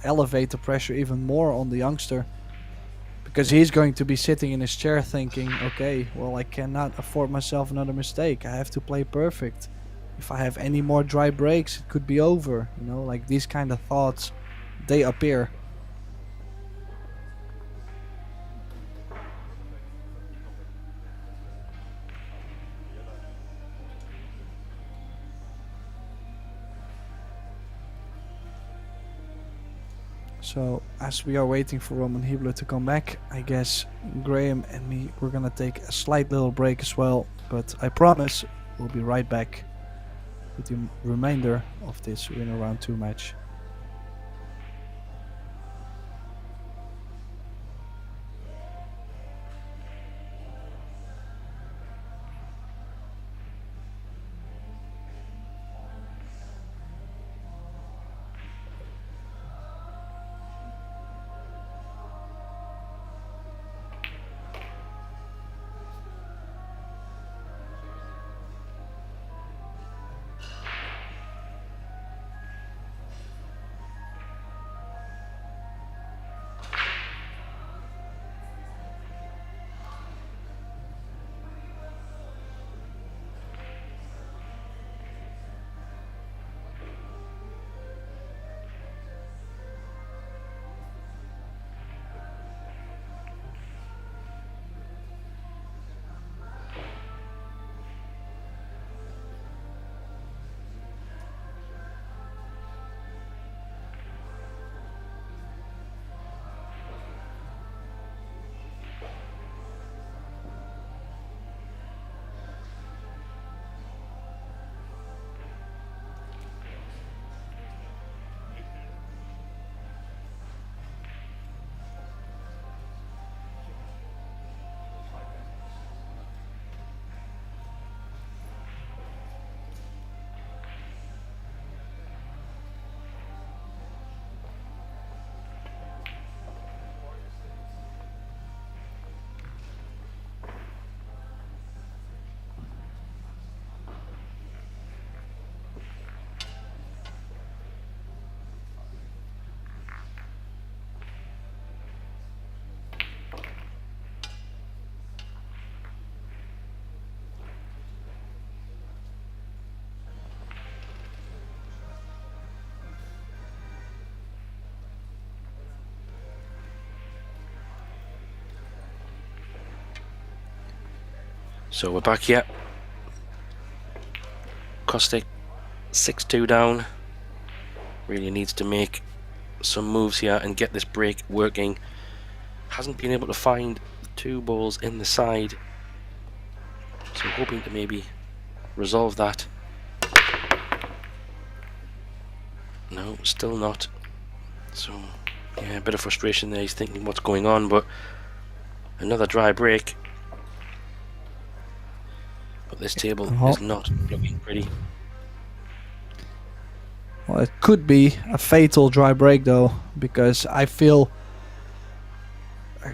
elevate the pressure even more on the youngster, because he's going to be sitting in his chair thinking, okay, well, I cannot afford myself another mistake. I have to play perfect. If I have any more dry breaks, it could be over. You know, like these kind of thoughts, they appear. So, as we are waiting for Roman Hibler to come back, I guess Graham and me, we're gonna take a slight little break as well. But I promise we'll be right back with the remainder of this winner round 2 match. So we're back here. Kostic 6-2 down. Really needs to make some moves here and get this break working. Hasn't been able to find the 2 balls in the side. So hoping to maybe resolve that. No, still not. So yeah, a bit of frustration there. He's thinking what's going on, but another dry break. But this table is not looking pretty. Well, it could be a fatal dry break though, because I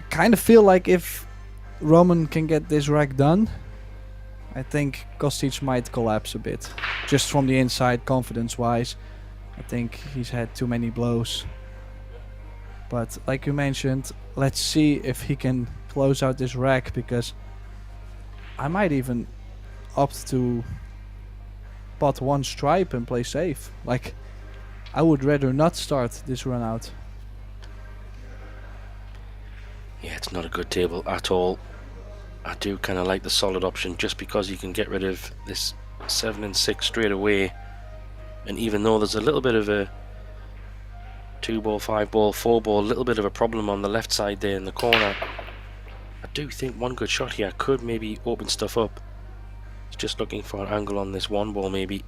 kind of feel like if Roman can get this rack done, I think Kostic might collapse a bit. Just from the inside, confidence-wise. I think he's had too many blows. But like you mentioned, let's see if he can close out this rack, because I might even opt to pot 1 stripe and play safe. Like, I would rather not start this run out. Yeah, it's not a good table at all. I do kind of like the solid option just because you can get rid of this 7 and 6 straight away. And even though there's a little bit of a 2 ball, 5 ball, 4 ball, a little bit of a problem on the left side there in the corner, I do think one good shot here could maybe open stuff up. He's just looking for an angle on this 1 ball maybe.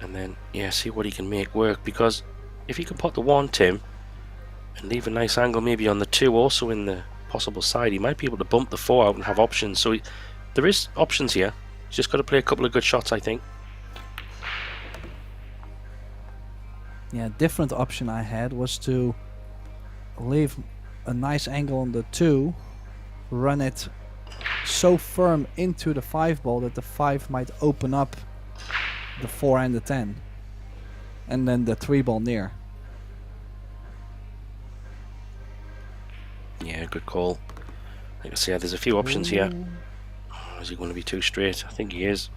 And then, yeah, see what he can make work, because if he can pot the 1, Tim, and leave a nice angle maybe on the 2 also in the possible side, he might be able to bump the 4 out and have options. So there is options here. He's just got to play a couple of good shots, I think. Yeah, different option I had was to leave a nice angle on the 2, run it so firm into the 5 ball that the 5 might open up the 4 and the 10, and then the 3 ball near. Yeah, good call. Like I say, there's a few options here. Oh, is he going to be too straight? I think he is.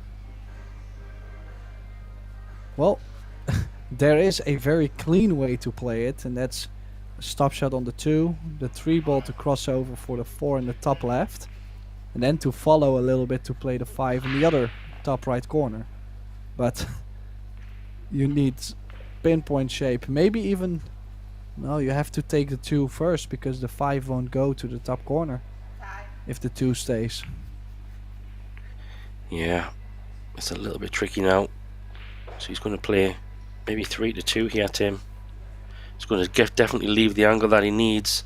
Well, there is a very clean way to play it, and that's a stop shot on the 2, the 3 ball to cross over for the 4 in the top left, and then to follow a little bit to play the 5 in the other top right corner. But you need pinpoint shape, maybe even, no, you have to take the 2 first, because the 5 won't go to the top corner if the 2 stays. Yeah, it's a little bit tricky now. So he's going to play maybe 3 to 2 here, Tim. He's going to definitely leave the angle that he needs.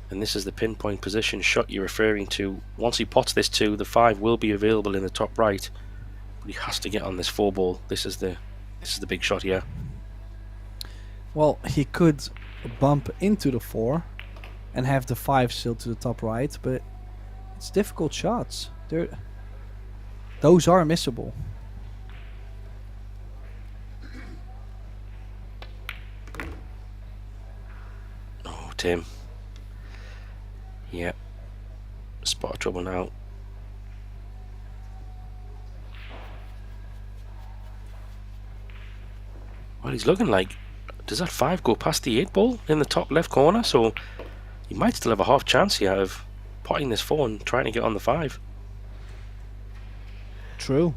And this is the pinpoint position shot you're referring to. Once he pots this 2, the 5 will be available in the top right. But he has to get on this 4 ball. This is the big shot here. Well, he could bump into the 4 and have the 5 still to the top right, but it's difficult shots. Those are missable. Oh, Tim. Yeah. Spot of trouble now. Well, he's looking like, does that 5 go past the 8 ball in the top left corner? So he might still have a half chance here of potting this 4 and trying to get on the 5. True.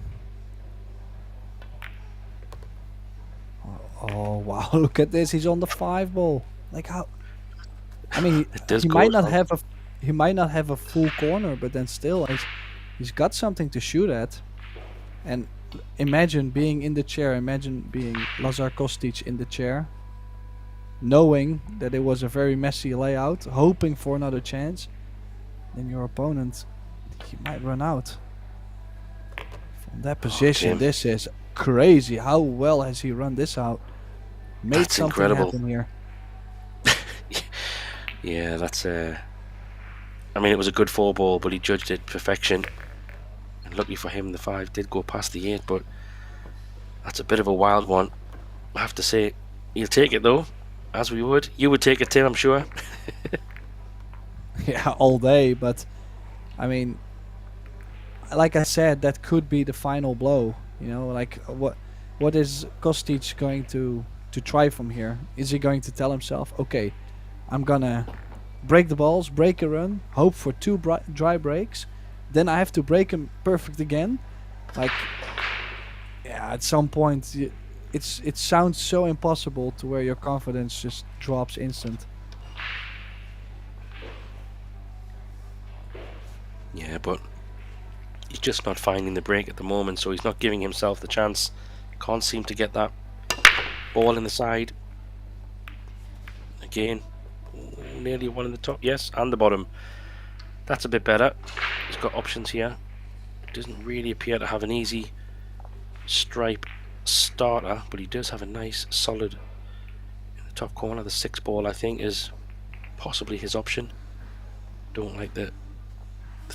Oh wow! Look at this. He's on the 5 ball. Like how? I mean, he might not have a full corner, but then still, he's got something to shoot at. And imagine being in the chair. Imagine being Lazar Kostic in the chair, knowing that it was a very messy layout, hoping for another chance. Then your opponent, he might run out. From that position, this is crazy. How well has he run this out? Made that's something incredible. Happen here. Yeah, that's I mean, it was a good 4 ball, but he judged it perfection. And lucky for him, the 5 did go past the 8, but that's a bit of a wild one. I have to say, he'll take it though, as we would. You would take it, Tim, I'm sure. Yeah, all day. But I mean, like I said, that could be the final blow. You know, like what is Kostic going to try from here? Is he going to tell himself, okay, I'm gonna break the balls, break a run, hope for 2 dry breaks, then I have to break them perfect again. Like, yeah, at some point, it sounds so impossible to where your confidence just drops instant. Yeah, but he's just not finding the break at the moment, so he's not giving himself the chance. Can't seem to get that ball in the side. Again, nearly one in the top, yes, and the bottom. That's a bit better. He's got options here. Doesn't really appear to have an easy stripe starter, but he does have a nice solid in the top corner. The 6 ball, I think, is possibly his option. Don't like the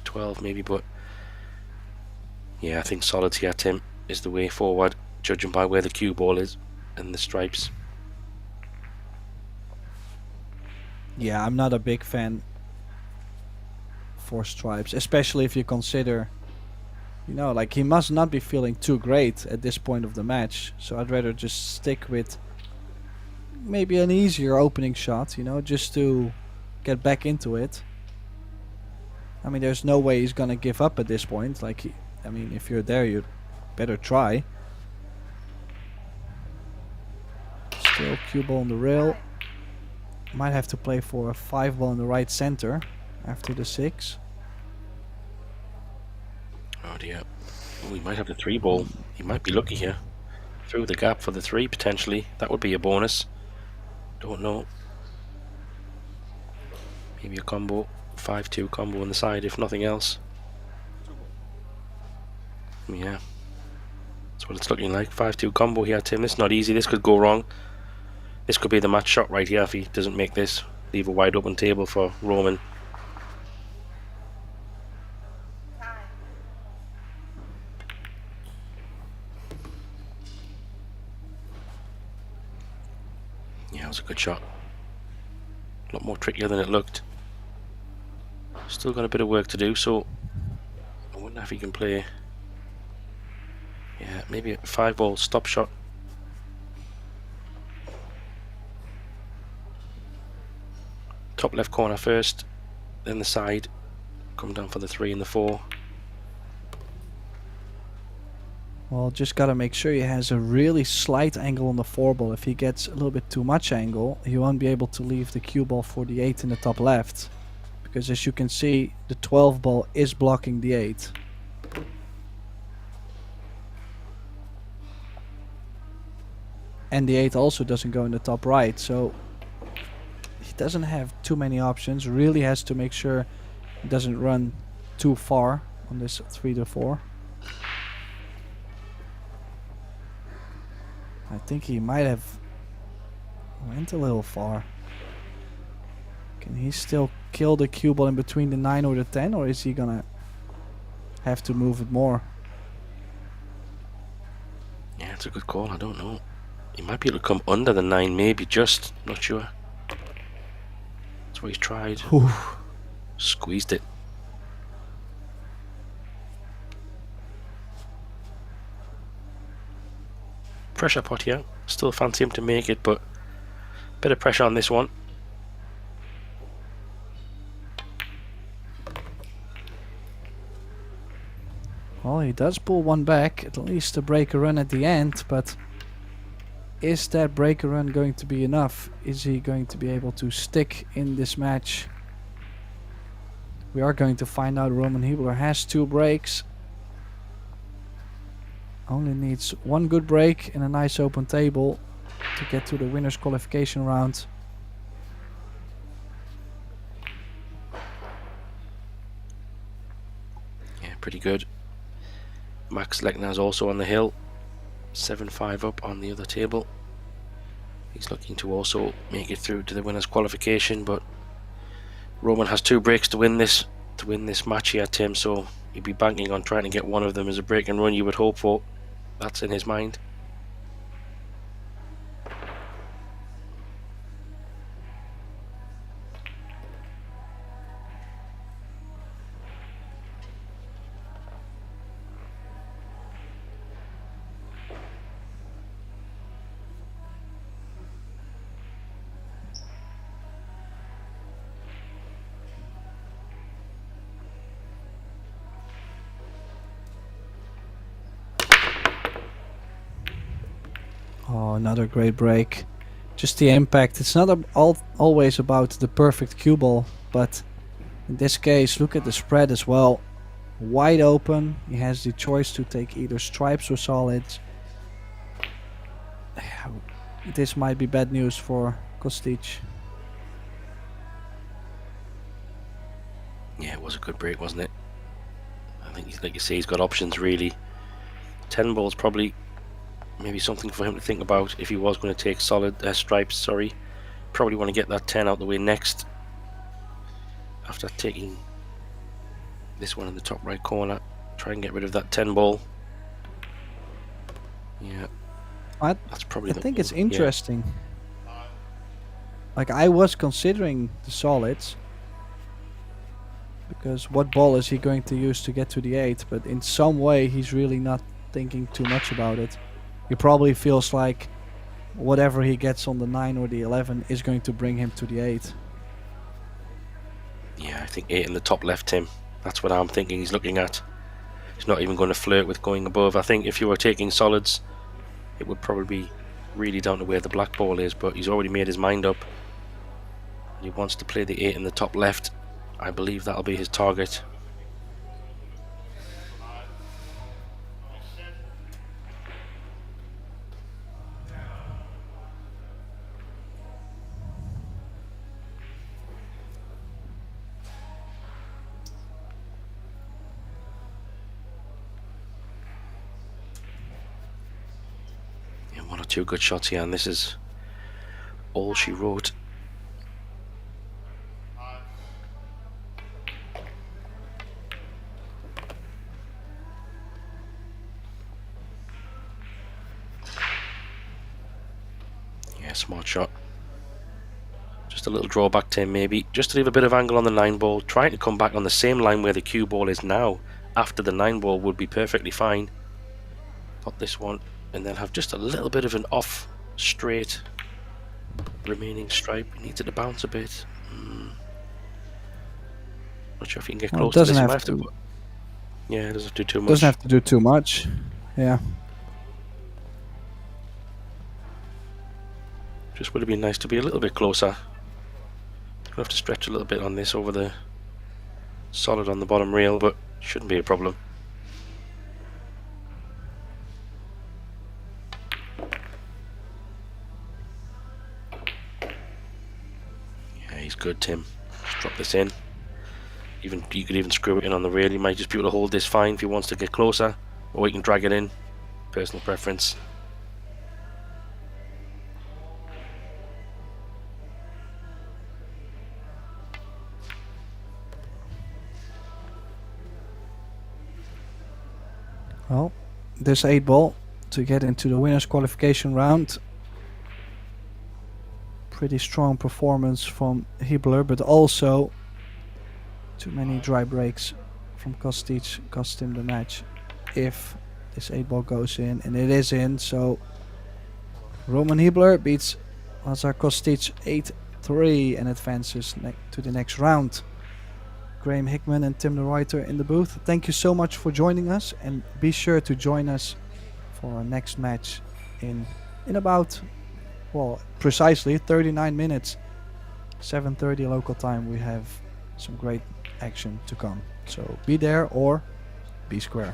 12 maybe, but yeah, I think solids here, Tim, is the way forward, judging by where the cue ball is and the stripes. Yeah, I'm not a big fan for stripes, especially if you consider, you know, like, he must not be feeling too great at this point of the match. So I'd rather just stick with maybe an easier opening shot, you know, just to get back into it. I mean, there's no way he's gonna give up at this point. Like, I mean, if you're there, you better try. Still cue ball on the rail. Might have to play for a 5 ball in the right center after the 6. Oh dear. Oh, he might have the 3 ball. He might be lucky here. Through the gap for the 3 potentially. That would be a bonus. Don't know. Maybe a combo. 5-2 combo on the side if nothing else. Yeah. That's what it's looking like. 5-2 combo here, Tim. This is not easy. This could go wrong. This could be the match shot right here if he doesn't make this. Leave a wide open table for Roman. Yeah, it was a good shot. A lot more trickier than it looked. Still got a bit of work to do, so I wonder if he can play. Yeah, maybe a 5 ball stop shot. Top left corner first, then the side. Come down for the 3 and the 4. Well, just gotta make sure he has a really slight angle on the 4 ball. If he gets a little bit too much angle, he won't be able to leave the cue ball for the 8 in the top left. Because as you can see, the 12 ball is blocking the 8. And the 8 also doesn't go in the top right, so he doesn't have too many options. Really has to make sure he doesn't run too far on this 3 to 4. I think he might have went a little far. Can he still kill the cue ball in between the 9 or the 10, or is he gonna have to move it more? Yeah, it's a good call. I don't know. He might be able to come under the 9, maybe, just. Not sure. That's what he's tried. Oof. Squeezed it. Pressure pot here. Still fancy him to make it, but bit of pressure on this one. Well, he does pull one back, at least to break a run at the end, but is that break a run going to be enough? Is he going to be able to stick in this match? We are going to find out. Roman Hiebler has 2 breaks. Only needs 1 good break and a nice open table to get to the winner's qualification round. Yeah, pretty good. Max Lechner's also on the hill. 7-5 up on the other table. He's looking to also make it through to the winner's qualification, but Roman has 2 breaks to win this match here, Tim, so he'd be banking on trying to get one of them as a break and run, you would hope for. That's in his mind. Oh, another great break. Just the impact. It's not always about the perfect cue ball, but in this case, look at the spread as well. Wide open. He has the choice to take either stripes or solids. This might be bad news for Kostic. Yeah, it was a good break, wasn't it? I think, like you say, he's got options really. 10 balls probably maybe something for him to think about if he was going to take solid stripes. Sorry, probably want to get that 10 out the way next after taking this one in the top right corner. Try and get rid of that 10 ball. Yeah, that's probably. I think it's interesting. Yeah. Like, I was considering the solids, because what ball is he going to use to get to the 8? But in some way, he's really not thinking too much about it. He probably feels like whatever he gets on the 9 or the 11 is going to bring him to the 8. Yeah, I think 8 in the top left, Tim. That's what I'm thinking he's looking at. He's not even going to flirt with going above. I think if you were taking solids, it would probably be really down to where the black ball is, but he's already made his mind up. He wants to play the 8 in the top left. I believe that'll be his target. Yeah, 1 or 2 good shots here, and this is all she wrote. Smart shot. Just a little drawback to him, maybe. Just to leave a bit of angle on the 9 ball. Trying to come back on the same line where the cue ball is now after the 9 ball would be perfectly fine. Pop this one and then have just a little bit of an off straight remaining stripe. He needs it to bounce a bit. Not sure if you can get close to this. Have to. Yeah, it doesn't have to do too much. Doesn't have to do too much. Yeah. Just would have been nice to be a little bit closer. Gonna have to stretch a little bit on this over the solid on the bottom rail, but shouldn't be a problem. Yeah, he's good, Tim. Just drop this in. Even you could even screw it in on the rail. He might just be able to hold this fine if he wants to get closer, or he can drag it in. Personal preference. Well, this 8 ball to get into the winners qualification round. Pretty strong performance from Hibler, but also too many dry breaks from Kostic cost him the match if this 8 ball goes in, and it is in. So Roman Hibler beats Lazar Kostic 8-3 and advances to the next round. Graham Hickman and Tim the Writer in the booth. Thank you so much for joining us, and be sure to join us for our next match in about, well, precisely 39 minutes, 7:30 local time. We have some great action to come, so be there or be square.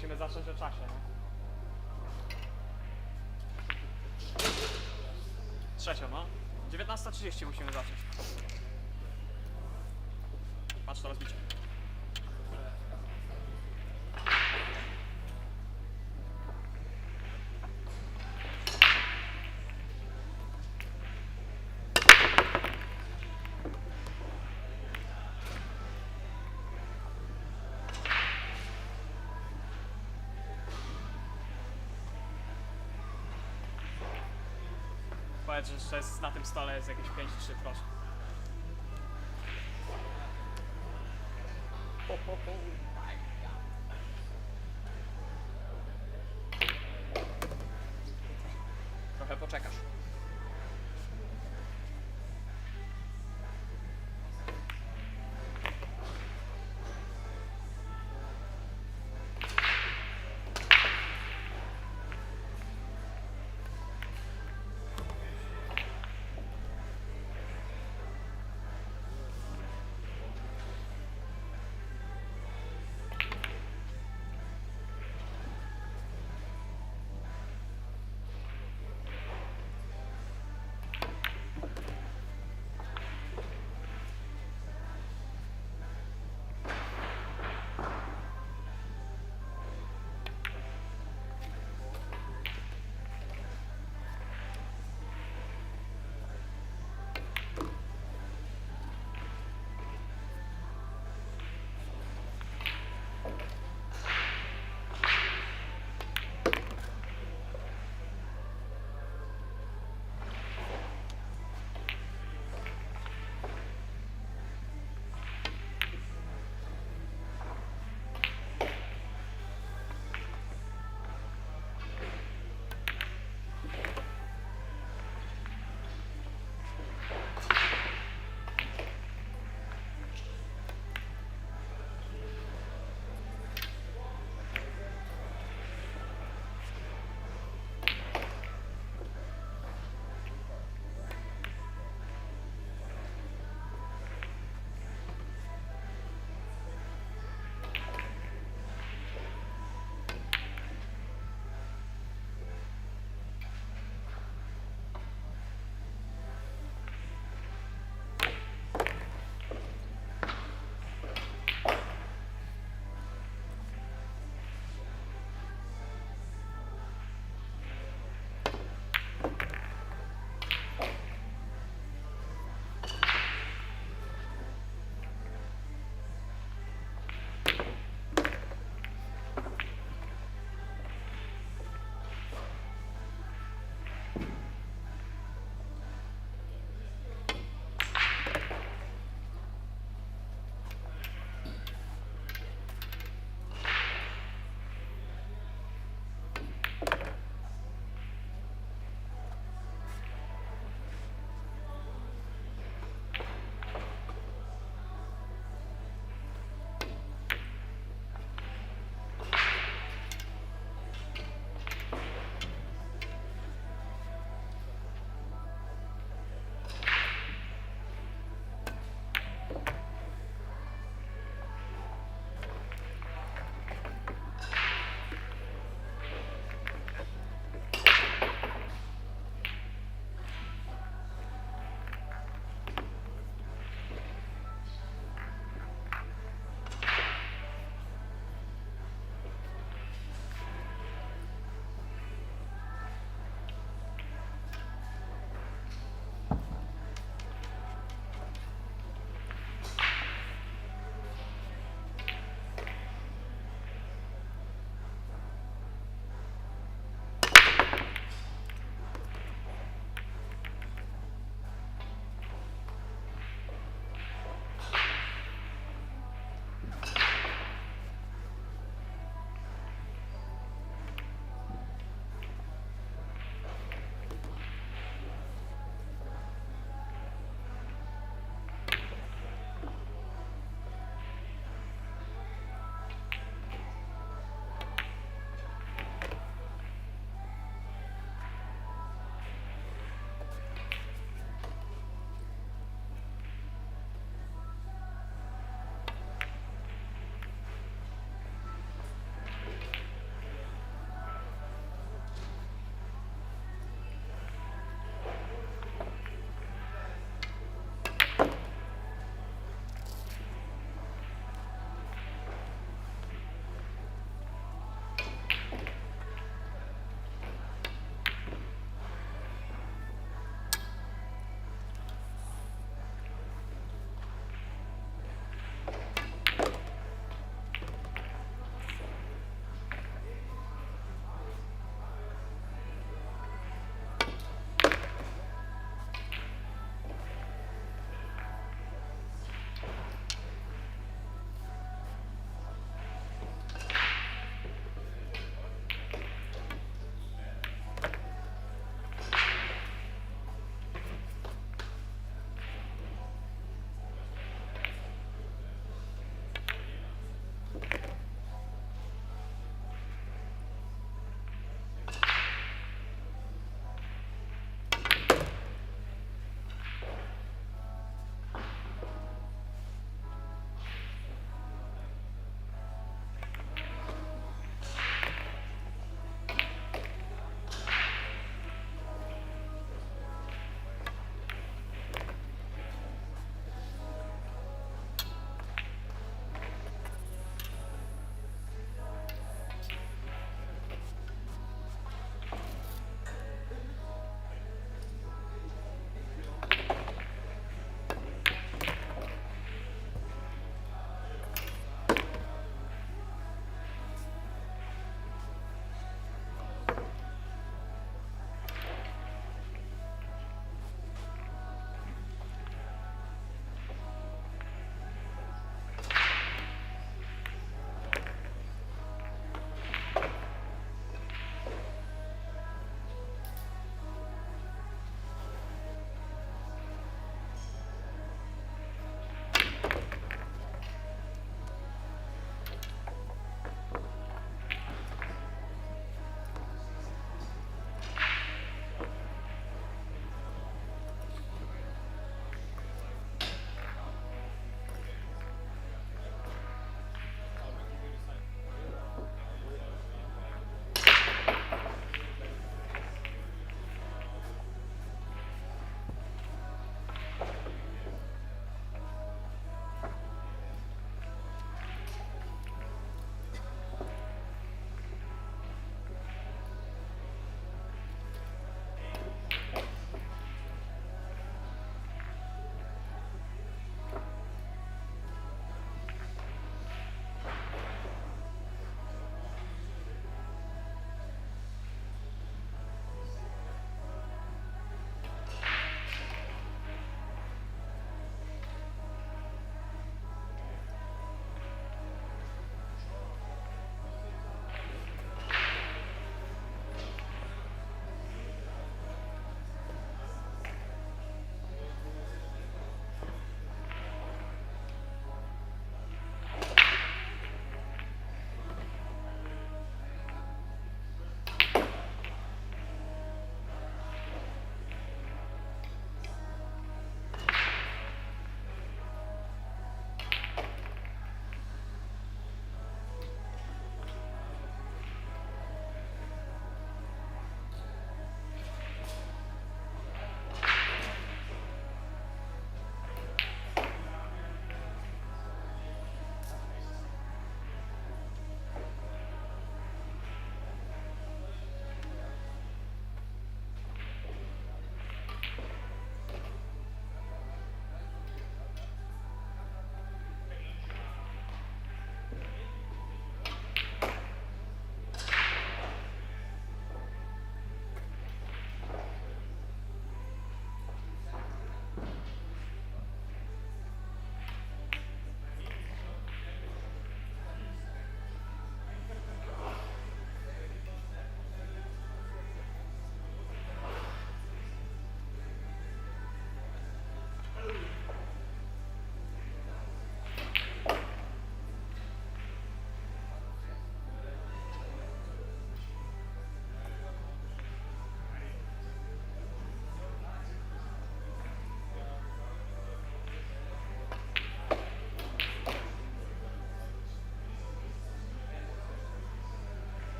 Musimy zacząć o czasie, nie? Trzecią, no. 19:30 musimy zacząć. Patrz to rozbicie. Powiedz, że jeszcze jest, na tym stole jest jakieś 5-3, proszę. Ho, ho, ho. Trochę poczekasz.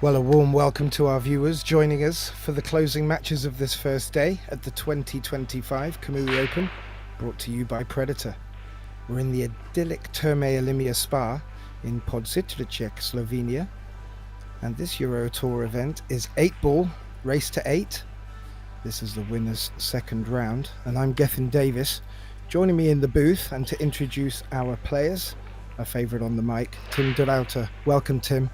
Well, a warm welcome to our viewers joining us for the closing matches of this first day at the 2025 Kamui Open, brought to you by Predator. We're in the idyllic Therme Olimia Spa in Podcetrtek, Slovenia, and this Eurotour event is 8-ball, race to 8. This is the winner's second round, and I'm Gethin Davis. Joining me in the booth and to introduce our players, a favourite on the mic, Tim de Wouter. Welcome, Tim.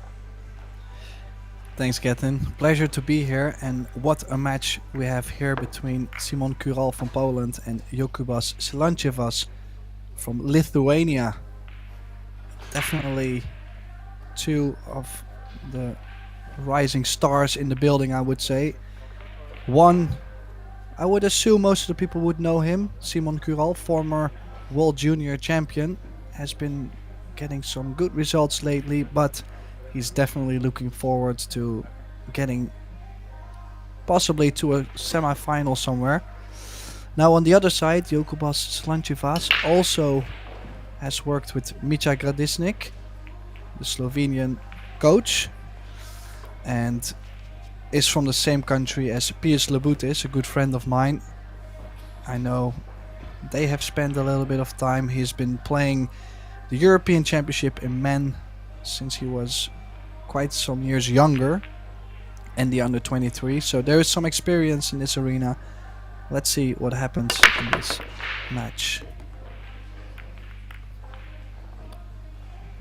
Thanks, Gethin. Pleasure to be here, and what a match we have here between Szymon Kural from Poland and Jokubas Silanchevas from Lithuania. Definitely two of the rising stars in the building, I would say. One, I would assume most of the people would know him. Szymon Kural, former World Junior Champion, has been getting some good results lately, but he's definitely looking forward to getting possibly to a semi-final somewhere. Now on the other side, Jokubas Silanchevas also has worked with Micha Gradisnik, the Slovenian coach, and is from the same country as Piers Labutis, a good friend of mine. I know they have spent a little bit of time. He's been playing the European Championship in men since he was quite some years younger, and the under 23, so there is some experience in this arena. Let's see what happens in this match.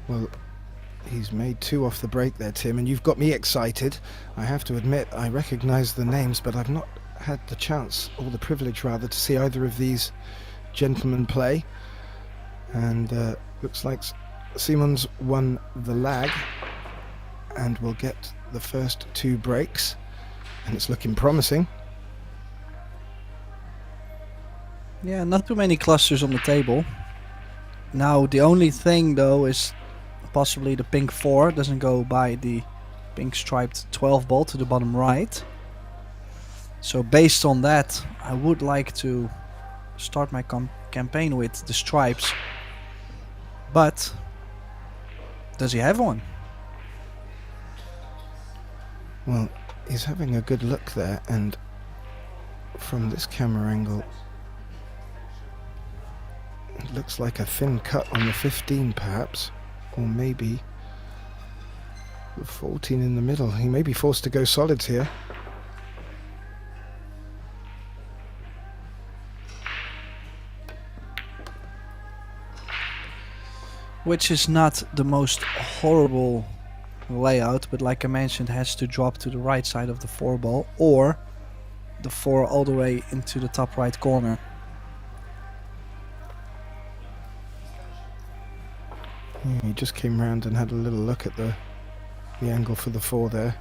Well, he's made two off the break there, Tim, and you've got me excited. I have to admit, I recognise the names, but I've not had the chance, or the privilege rather, to see either of these gentlemen play. And looks like Simon's won the lag and will get the first two breaks, and it's looking promising. Yeah, not too many clusters on the table. Now the only thing though is possibly the pink 4 doesn't go by the pink striped 12 ball to the bottom right. So based on that, I would like to start my campaign with the stripes, but does he have one? Well, he's having a good look there, and from this camera angle, it looks like a thin cut on the 15 perhaps, or maybe the 14 in the middle. He may be forced to go solids here. Which is not the most horrible layout, but like I mentioned, has to drop to the right side of the 4 ball, or the 4 all the way into the top right corner. Yeah, he just came round and had a little look at the angle for the 4 there.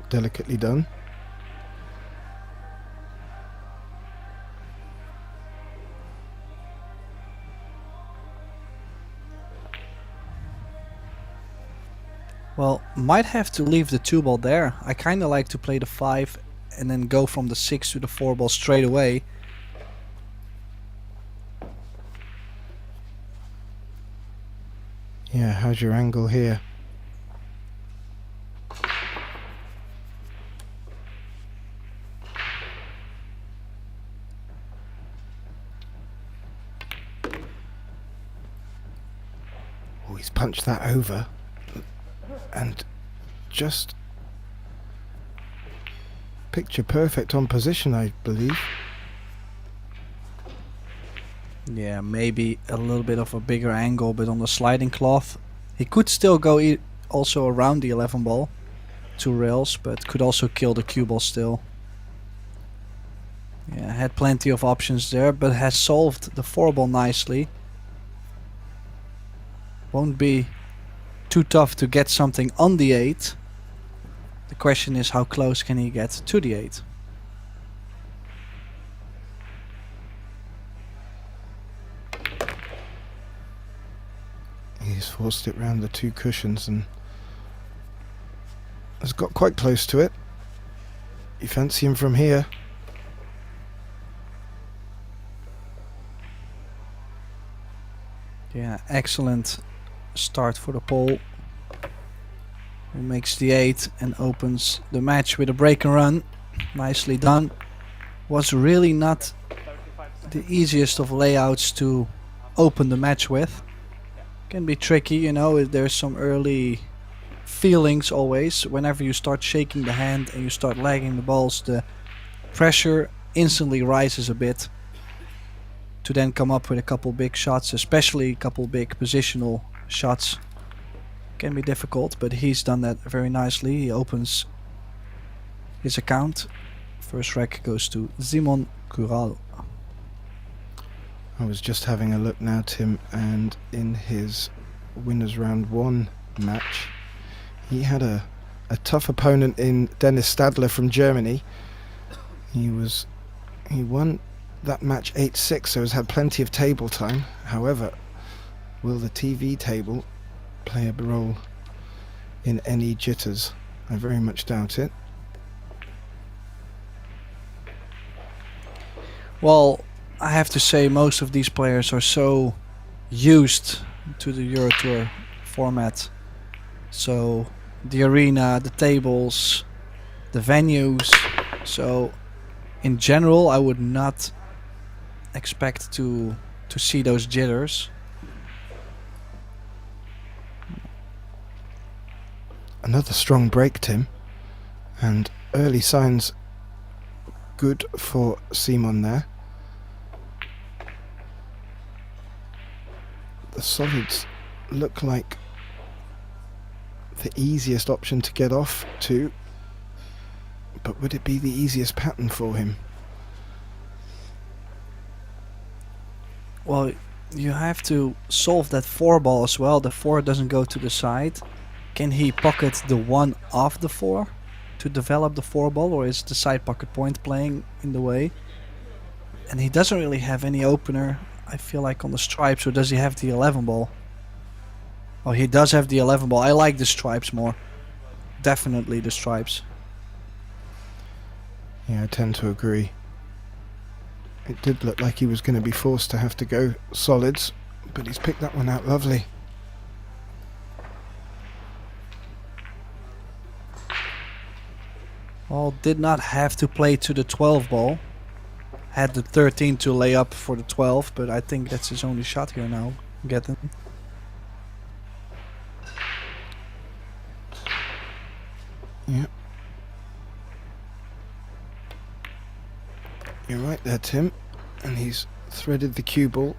Delicately done. Well, might have to leave the 2 ball there. I kind of like to play the 5 and then go from the 6 to the 4 ball straight away. Yeah, how's your angle here? Oh, he's punched that over. And just picture perfect on position, I believe. Yeah, maybe a little bit of a bigger angle, but on the sliding cloth he could still go also around the 11 ball, 2 rails, but could also kill the cue ball still. Yeah, had plenty of options there, but has solved the 4 ball nicely. Won't be too tough to get something on the 8. The question is, how close can he get to the 8? He's forced it round the 2 cushions and has got quite close to it. You fancy him from here? Yeah, excellent start for the Pole. Who makes the 8 and opens the match with a break and run. Nicely done. Was really not 35 seconds. the easiest of layouts to open the match with. Can be tricky, you know, there's some early feelings always. Whenever you start shaking the hand and you start lagging the balls, the pressure instantly rises a bit to then come up with a couple big shots, especially a couple big positional shots. Can be difficult, but he's done that very nicely. He opens his account. First rec goes to Simon Cural. I was just having a look now, Tim, and in his winners round 1 match, he had a tough opponent in Dennis Stadler from Germany. He won that match 8-6, so has had plenty of table time. However, will the TV table play a role in any jitters? I very much doubt it. Well, I have to say most of these players are so used to the Eurotour format. So the arena, the tables, the venues. So in general, I would not expect to see those jitters. Another strong break, Tim, and early signs good for Simon there. The solids look like the easiest option to get off to, but would it be the easiest pattern for him? Well, you have to solve that 4 ball as well. The 4 doesn't go to the side. Can he pocket the 1 off the 4 to develop the 4 ball, or is the side pocket point playing in the way? And he doesn't really have any opener, I feel like, on the stripes. Or does he have the 11 ball? Oh, he does have the 11 ball. I like the stripes more. Definitely the stripes. Yeah, I tend to agree. It did look like he was going to be forced to have to go solids, but he's picked that one out lovely. Well, did not have to play to the 12 ball. Had the 13 to lay up for the 12, but I think that's his only shot here now. Get him. Yeah. You're right there, Tim. And he's threaded the cue ball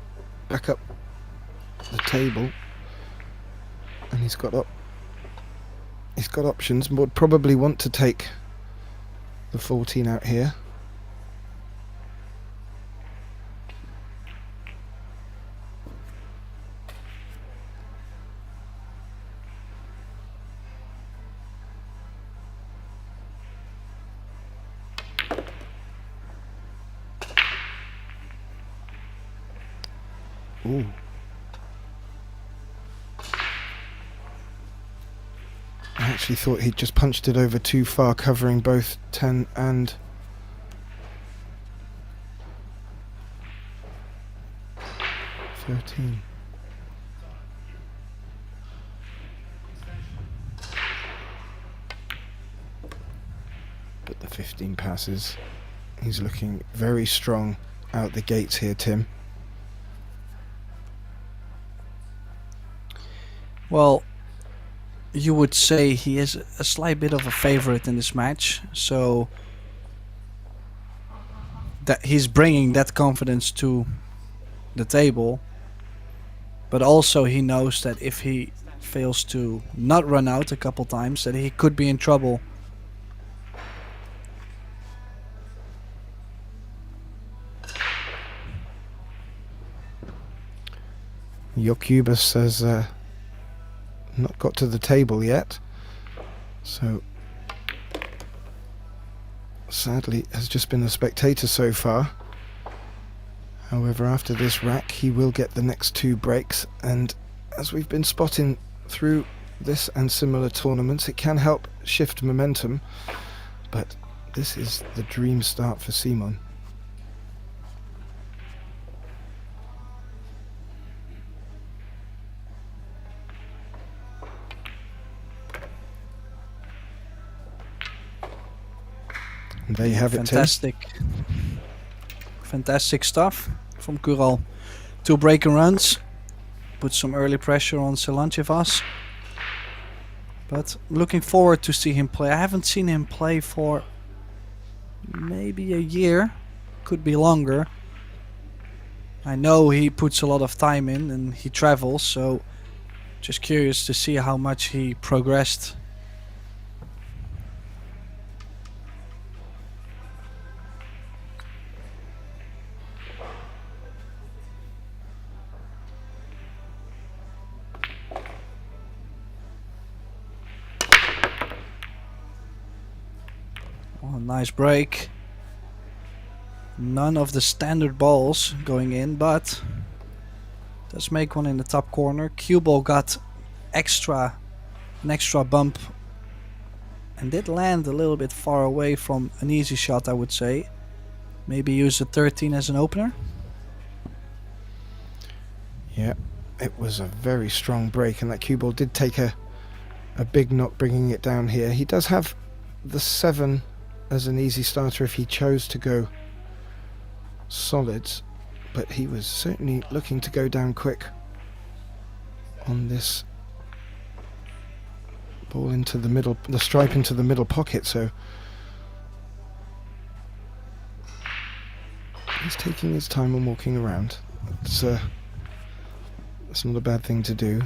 back up the table. And he's got options, and would probably want to take the 14 out here. Ooh. I actually thought he'd just punched it over too far, covering both 10 and 13. But the 15 passes. He's looking very strong out the gates here, Tim. Well, you would say he is a slight bit of a favorite in this match, so that he's bringing that confidence to the table, but also he knows that if he fails to not run out a couple times, that he could be in trouble. Jokubas says not got to the table yet, so sadly has just been a spectator so far. However, after this rack he will get the next 2 breaks, and as we've been spotting through this and similar tournaments, it can help shift momentum, but this is the dream start for Simon. And there you have it, Tim. Fantastic stuff from Kural. 2 breaking runs. Put some early pressure on Selanchevas. But looking forward to see him play. I haven't seen him play for maybe a year. Could be longer. I know he puts a lot of time in and he travels, so just curious to see how much he progressed. Oh, nice break. None of the standard balls going in, but does make one in the top corner. Cue ball got an extra bump and did land a little bit far away from an easy shot, I would say. Maybe use the 13 as an opener. Yeah, it was a very strong break, and that cue ball did take a big knock, bringing it down here. He does have the 7 as an easy starter if he chose to go solids, but he was certainly looking to go down quick on this ball into the middle, the stripe into the middle pocket, so he's taking his time and walking around. That's not a bad thing to do.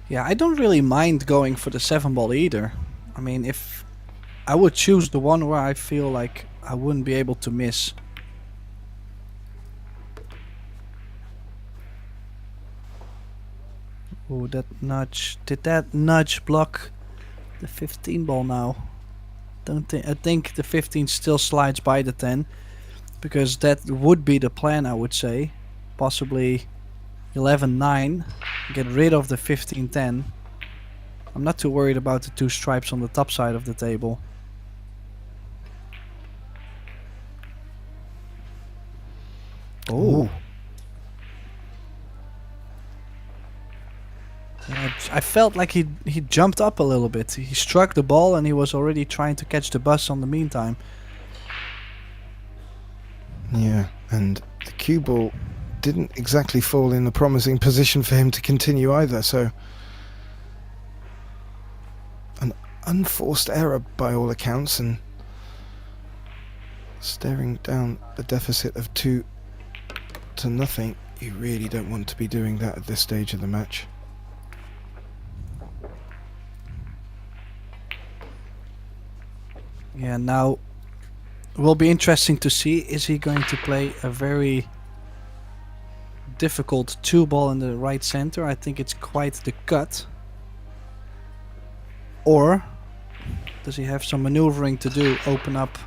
Yeah, I don't really mind going for the 7 ball either. I mean, if I would choose the one where I feel like I wouldn't be able to miss. Oh, that nudge. Did that nudge block the 15 ball now? I think the 15 still slides by the 10, because that would be the plan, I would say. Possibly 11-9, get rid of the 15-10. I'm not too worried about the 2 stripes on the top side of the table. Oh. Yeah, I felt like he jumped up a little bit. He struck the ball and he was already trying to catch the bus on the meantime. Yeah, and the cue ball didn't exactly fall in a promising position for him to continue either, so an unforced error by all accounts, and staring down the deficit of 2-0. You really don't want to be doing that at this stage of the match. Yeah, now it will be interesting to see, is he going to play a very difficult 2 ball in the right center? I think it's quite the cut. Or does he have some maneuvering to do, open up,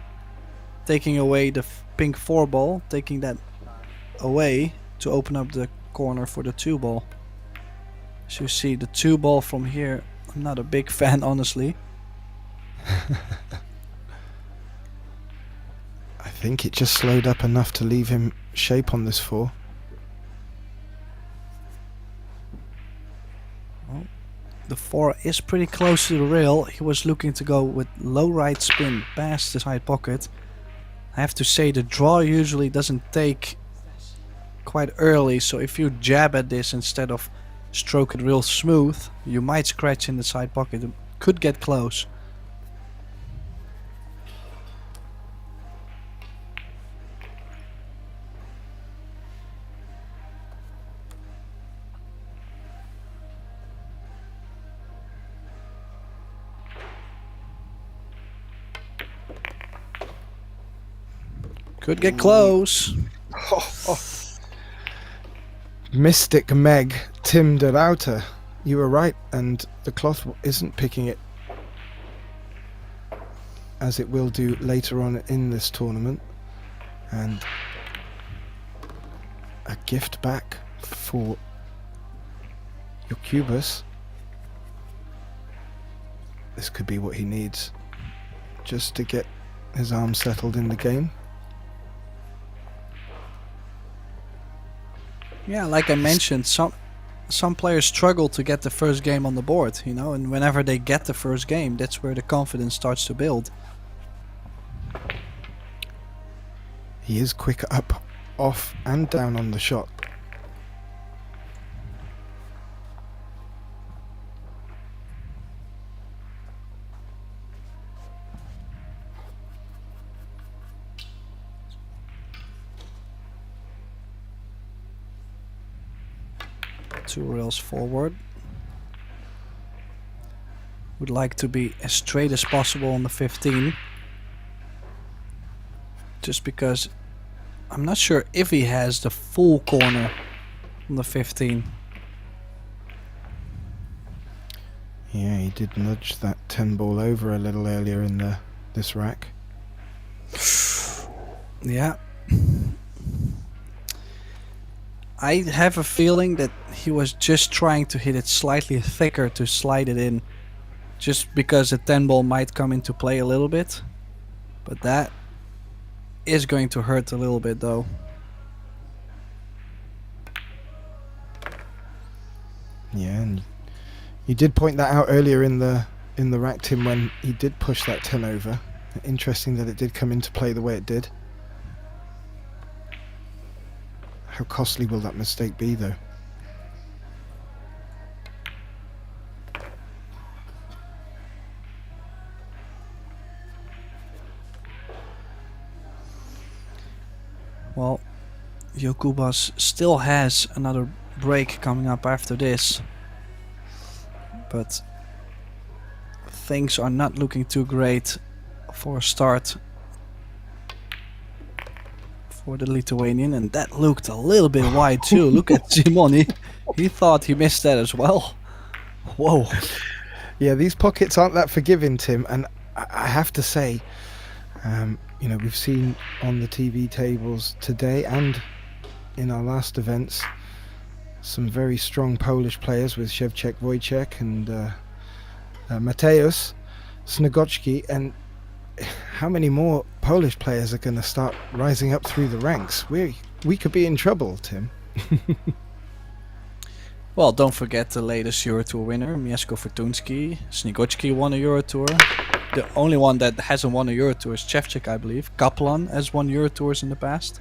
taking away the pink 4 ball, taking that away to open up the corner for the 2 ball. As you see, the 2 ball from here, I'm not a big fan, honestly. I think it just slowed up enough to leave him shape on this 4. Well, the 4 is pretty close to the rail. He was looking to go with low right spin past the side pocket. I have to say, the draw usually doesn't take quite early, so if you jab at this instead of stroke it real smooth, you might scratch in the side pocket. It could get close. Could get close. Mystic Meg Tim de Router. You were right, and the cloth isn't picking it, as it will do later on in this tournament. And a gift back for your Cubus. This could be what he needs just to get his arm settled in the game. Yeah, like I mentioned, some players struggle to get the first game on the board, you know, and whenever they get the first game, that's where the confidence starts to build. He is quick up, off and down on the shot. Two rails forward. Would like to be as straight as possible on the 15. Just because I'm not sure if he has the full corner on the 15. Yeah, he did nudge that 10 ball over a little earlier in this rack. Yeah. I have a feeling that he was just trying to hit it slightly thicker to slide it in. Just because the 10 ball might come into play a little bit. But that is going to hurt a little bit though. Yeah, and you did point that out earlier in the rack, Tim, when he did push that 10 over. Interesting that it did come into play the way it did. How costly will that mistake be though? Well, Jokubas still has another break coming up after this. But things are not looking too great for a start for the Lithuanian, and that looked a little bit wide too. Look at Simoni. He thought he missed that as well. Whoa. Yeah, these pockets aren't that forgiving, Tim, and I have to say, you know, we've seen on the TV tables today and in our last events some very strong Polish players with Szewczak Wojciech and Mateusz Snegocki, and how many more Polish players are going to start rising up through the ranks? We could be in trouble, Tim. Well, don't forget the latest Eurotour winner, Mieszko Fortunski. Snegocki won a Eurotour. The only one that hasn't won a Eurotour is Szewczak, I believe. Kaplan has won Eurotours in the past.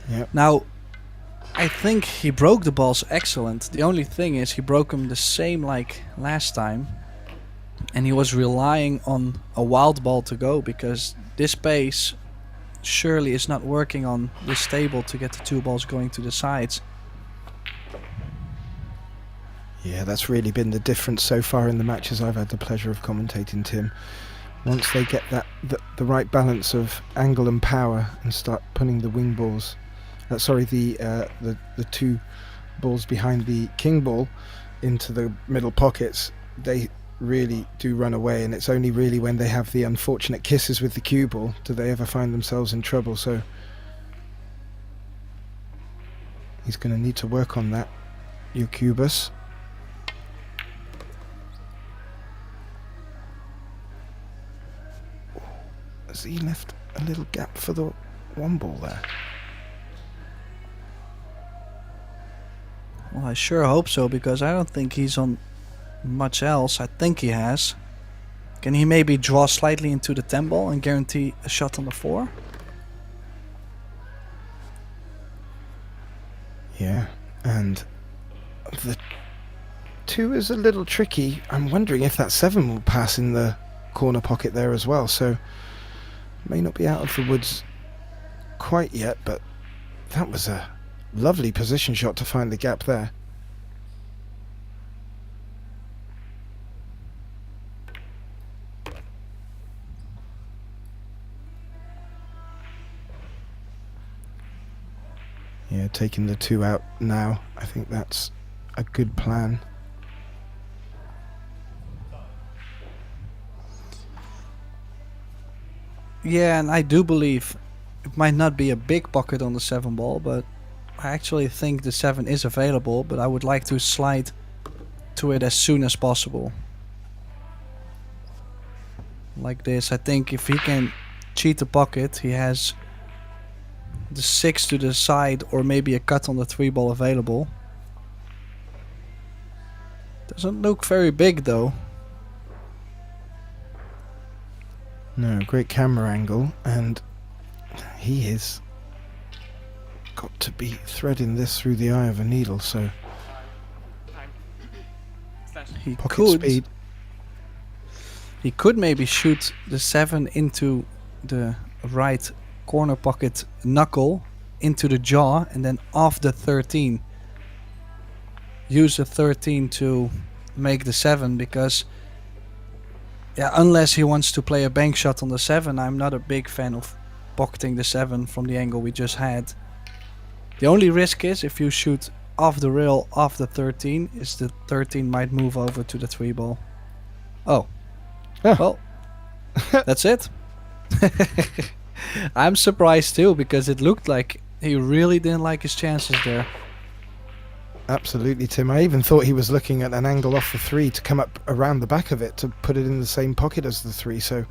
Yep. Now, I think he broke the balls excellent. The only thing is he broke them the same like last time. And he was relying on a wild ball to go, because this pace surely is not working on this table to get the two balls going to the sides. Yeah, that's really been the difference so far in the matches I've had the pleasure of commentating, Tim. Once they get the right balance of angle and power and start putting the wing balls, the two balls behind the king ball into the middle pockets, they really do run away, and it's only really when they have the unfortunate kisses with the cue ball do they ever find themselves in trouble. So he's going to need to work on that, Jokubas. Has he left a little gap for the one ball there? Well, I sure hope so, because I don't think he's on much else. I think he has. Can he maybe draw slightly into the 10 ball and guarantee a shot on the 4? Yeah, and the 2 is a little tricky. I'm wondering if that 7 will pass in the corner pocket there as well, so may not be out of the woods quite yet, but that was a lovely position shot to find the gap there. Yeah, taking the 2 out now, I think that's a good plan. Yeah, and I do believe it might not be a big pocket on the 7 ball, but I actually think the 7 is available, but I would like to slide to it as soon as possible. Like this. I think if he can cheat the pocket, he has the 6 to the side or maybe a cut on the 3 ball available. Doesn't look very big though. No, great camera angle, and he is got to be threading this through the eye of a needle, so Time. Slash. He pocket could. speed. He could maybe shoot the 7 into the right corner pocket knuckle into the jaw and then off the 13. Use the 13 to make the 7 because yeah, unless he wants to play a bank shot on the 7, I'm not a big fan of pocketing the 7 from the angle we just had. The only risk is if you shoot off the rail off the 13 is the 13 might move over to the 3 ball. Oh. Ah. Well, that's it. I'm surprised too because it looked like he really didn't like his chances there. Absolutely, Tim. I even thought he was looking at an angle off the 3 to come up around the back of it to put it in the same pocket as the 3. So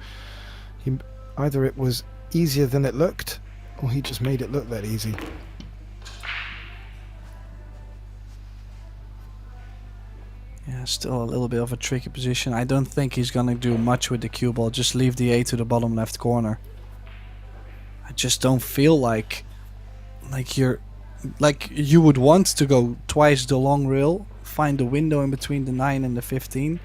either it was easier than it looked, or he just made it look that easy. Yeah, still a little bit of a tricky position. I don't think he's gonna do much with the cue ball. Just leave the 8 to the bottom left corner. I just don't feel like you would want to go twice the long rail, find the window in between the 9 and the 15.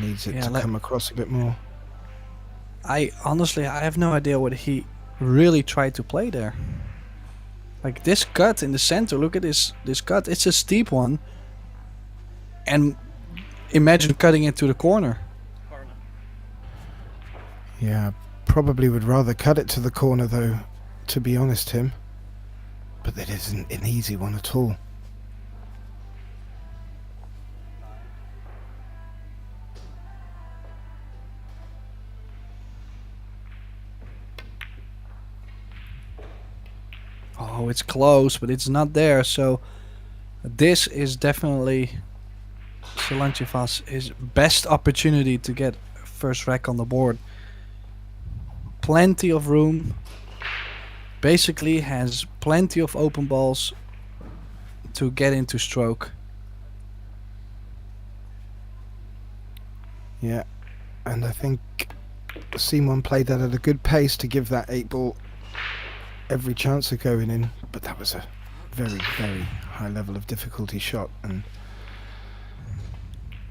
Needs it Yeah, to come across a bit more. I have no idea what he really tried to play there. Like this cut in the center, look at this cut. It's a steep one. And imagine cutting it to the corner. Corner. Yeah, probably would rather cut it to the corner though, to be honest, Tim. But that isn't an easy one at all. Oh, it's close, but it's not there. So this is definitely Solanchevas' his best opportunity to get first rack on the board. Plenty of room. Basically has plenty of open balls to get into stroke. Yeah, and I think Simon played that at a good pace to give that 8 ball every chance of going in, but that was a very, very high level of difficulty shot, and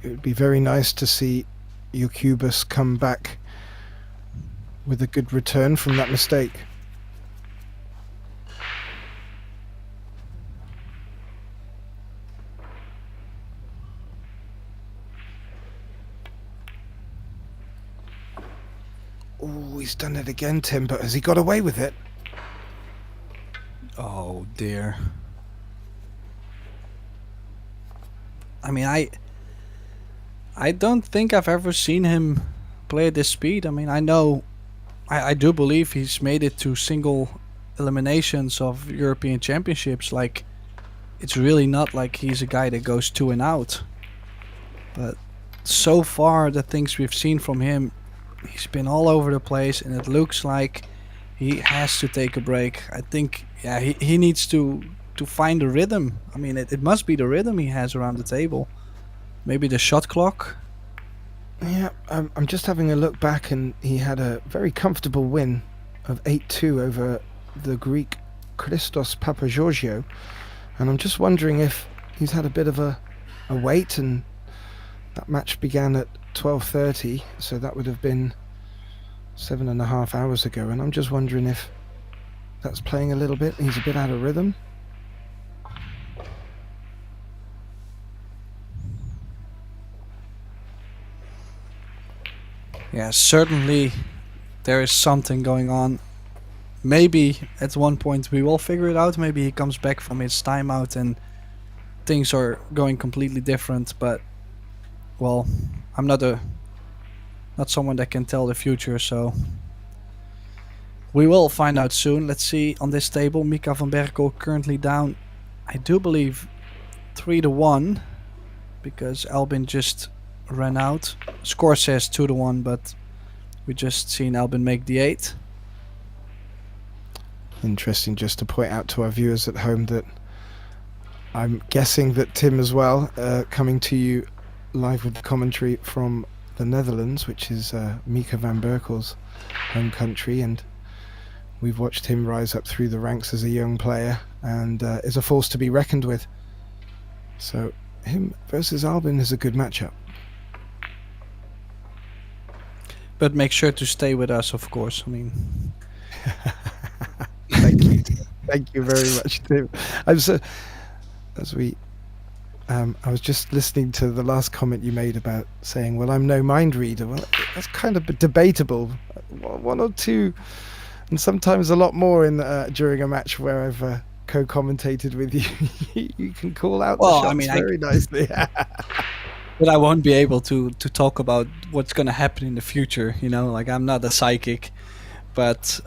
it would be very nice to see Jokubas come back with a good return from that mistake. Oh, he's done it again, Tim, but has he got away with it? Oh dear. I mean, I don't think I've ever seen him play at this speed. I mean, I do believe he's made it to single eliminations of European Championships. Like, it's really not like he's a guy that goes 2 and out. But so far, the things we've seen from him, he's been all over the place, and it looks like he has to take a break. I think, yeah, he needs to find a rhythm. I mean, it must be the rhythm he has around the table. Maybe the shot clock. Yeah, I'm just having a look back, and he had a very comfortable win of 8-2 over the Greek Christos Papageorgiou, and I'm just wondering if he's had a bit of a wait, and that match began at 12:30, so that would have been 7.5 hours ago, and I'm just wondering if that's playing a little bit. He's a bit out of rhythm. Yeah, certainly there is something going on. Maybe at one point we will figure it out. Maybe he comes back from his timeout and things are going completely different. But, well, I'm not someone that can tell the future, so we will find out soon. Let's see on this table. Mika van Berkel currently down, I do believe, 3-1, because Albin just ran out. Score says 2-1, but we just seen Albin make the 8. Interesting, just to point out to our viewers at home that I'm guessing that Tim as well, coming to you live with the commentary from the Netherlands, which is Mika van Berkel's home country, and we've watched him rise up through the ranks as a young player and is a force to be reckoned with. So him versus Albin is a good matchup. But make sure to stay with us, of course. I mean, Thank you. Thank you very much, Tim. I was just listening to the last comment you made about saying, well, I'm no mind reader. Well, that's kind of debatable. 1 or 2, and sometimes a lot more in during a match where I've co-commentated with you. You can call out the shots very nicely. but I won't be able to talk about what's going to happen in the future. You know, like I'm not a psychic. But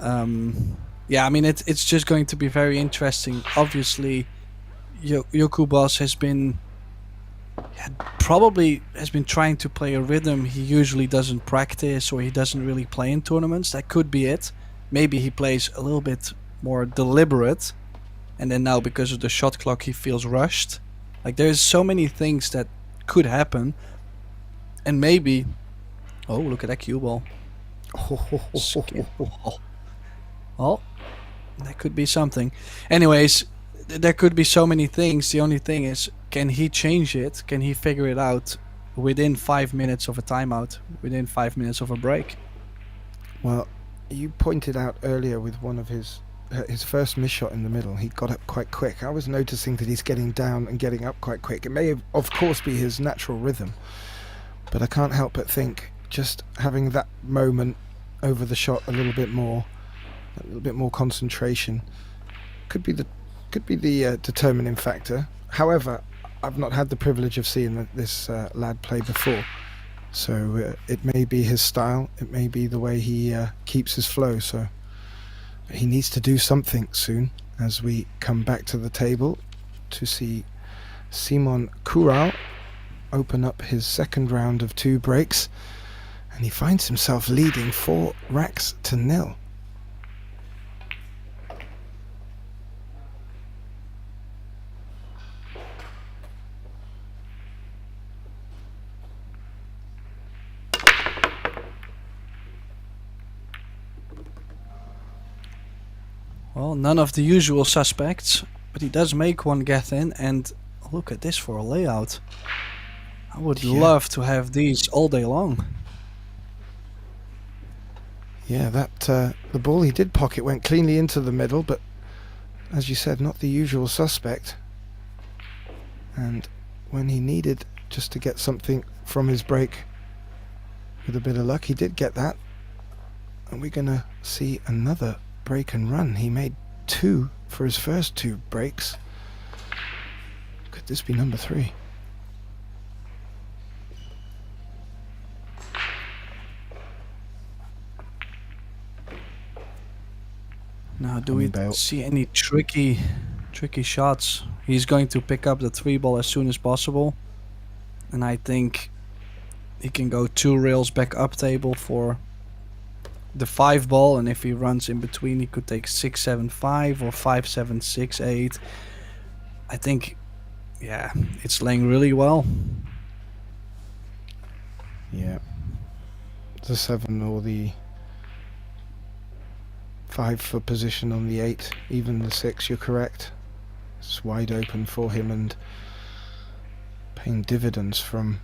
yeah, I mean, it's just going to be very interesting. Obviously, Jokubas has been trying to play a rhythm he usually doesn't practice, or he doesn't really play in tournaments. That could be it. Maybe he plays a little bit more deliberate, and then now because of the shot clock he feels rushed. Like there's so many things that could happen, and maybe, oh, look at that cue ball. Well, that could be something. Anyways, there could be so many things. The only thing is, can he change it? Can he figure it out within 5 minutes of a timeout, within 5 minutes of a break? Well, you pointed out earlier with one of his first miss shot in the middle, he got up quite quick. I was noticing that he's getting down and getting up quite quick. It may, of course, be his natural rhythm, but I can't help but think just having that moment over the shot a little bit more concentration could be the determining factor. However, I've not had the privilege of seeing this lad play before, so it may be his style, it may be the way he keeps his flow. So he needs to do something soon as we come back to the table to see Simon Kural open up his second round of 2 breaks, and he finds himself leading 4 racks to 0. Well, none of the usual suspects, but he does make one get in, and look at this for a layout. I would love to have these all day long. Yeah, that the ball he did pocket went cleanly into the middle, but as you said, not the usual suspect. And when he needed just to get something from his break, with a bit of luck, he did get that. And we're gonna see another break and run. He made 2 for his first 2 breaks. Could this be number 3? Now, do we see any tricky shots? He's going to pick up the 3 ball as soon as possible, and I think he can go 2 rails back up table for the 5 ball, and if he runs in between, he could take 6-7-5 or 5-7-6-8. I think, yeah, it's laying really well. Yeah, the 7 or the 5 for position on the 8, even the 6, you're correct. It's wide open for him and paying dividends from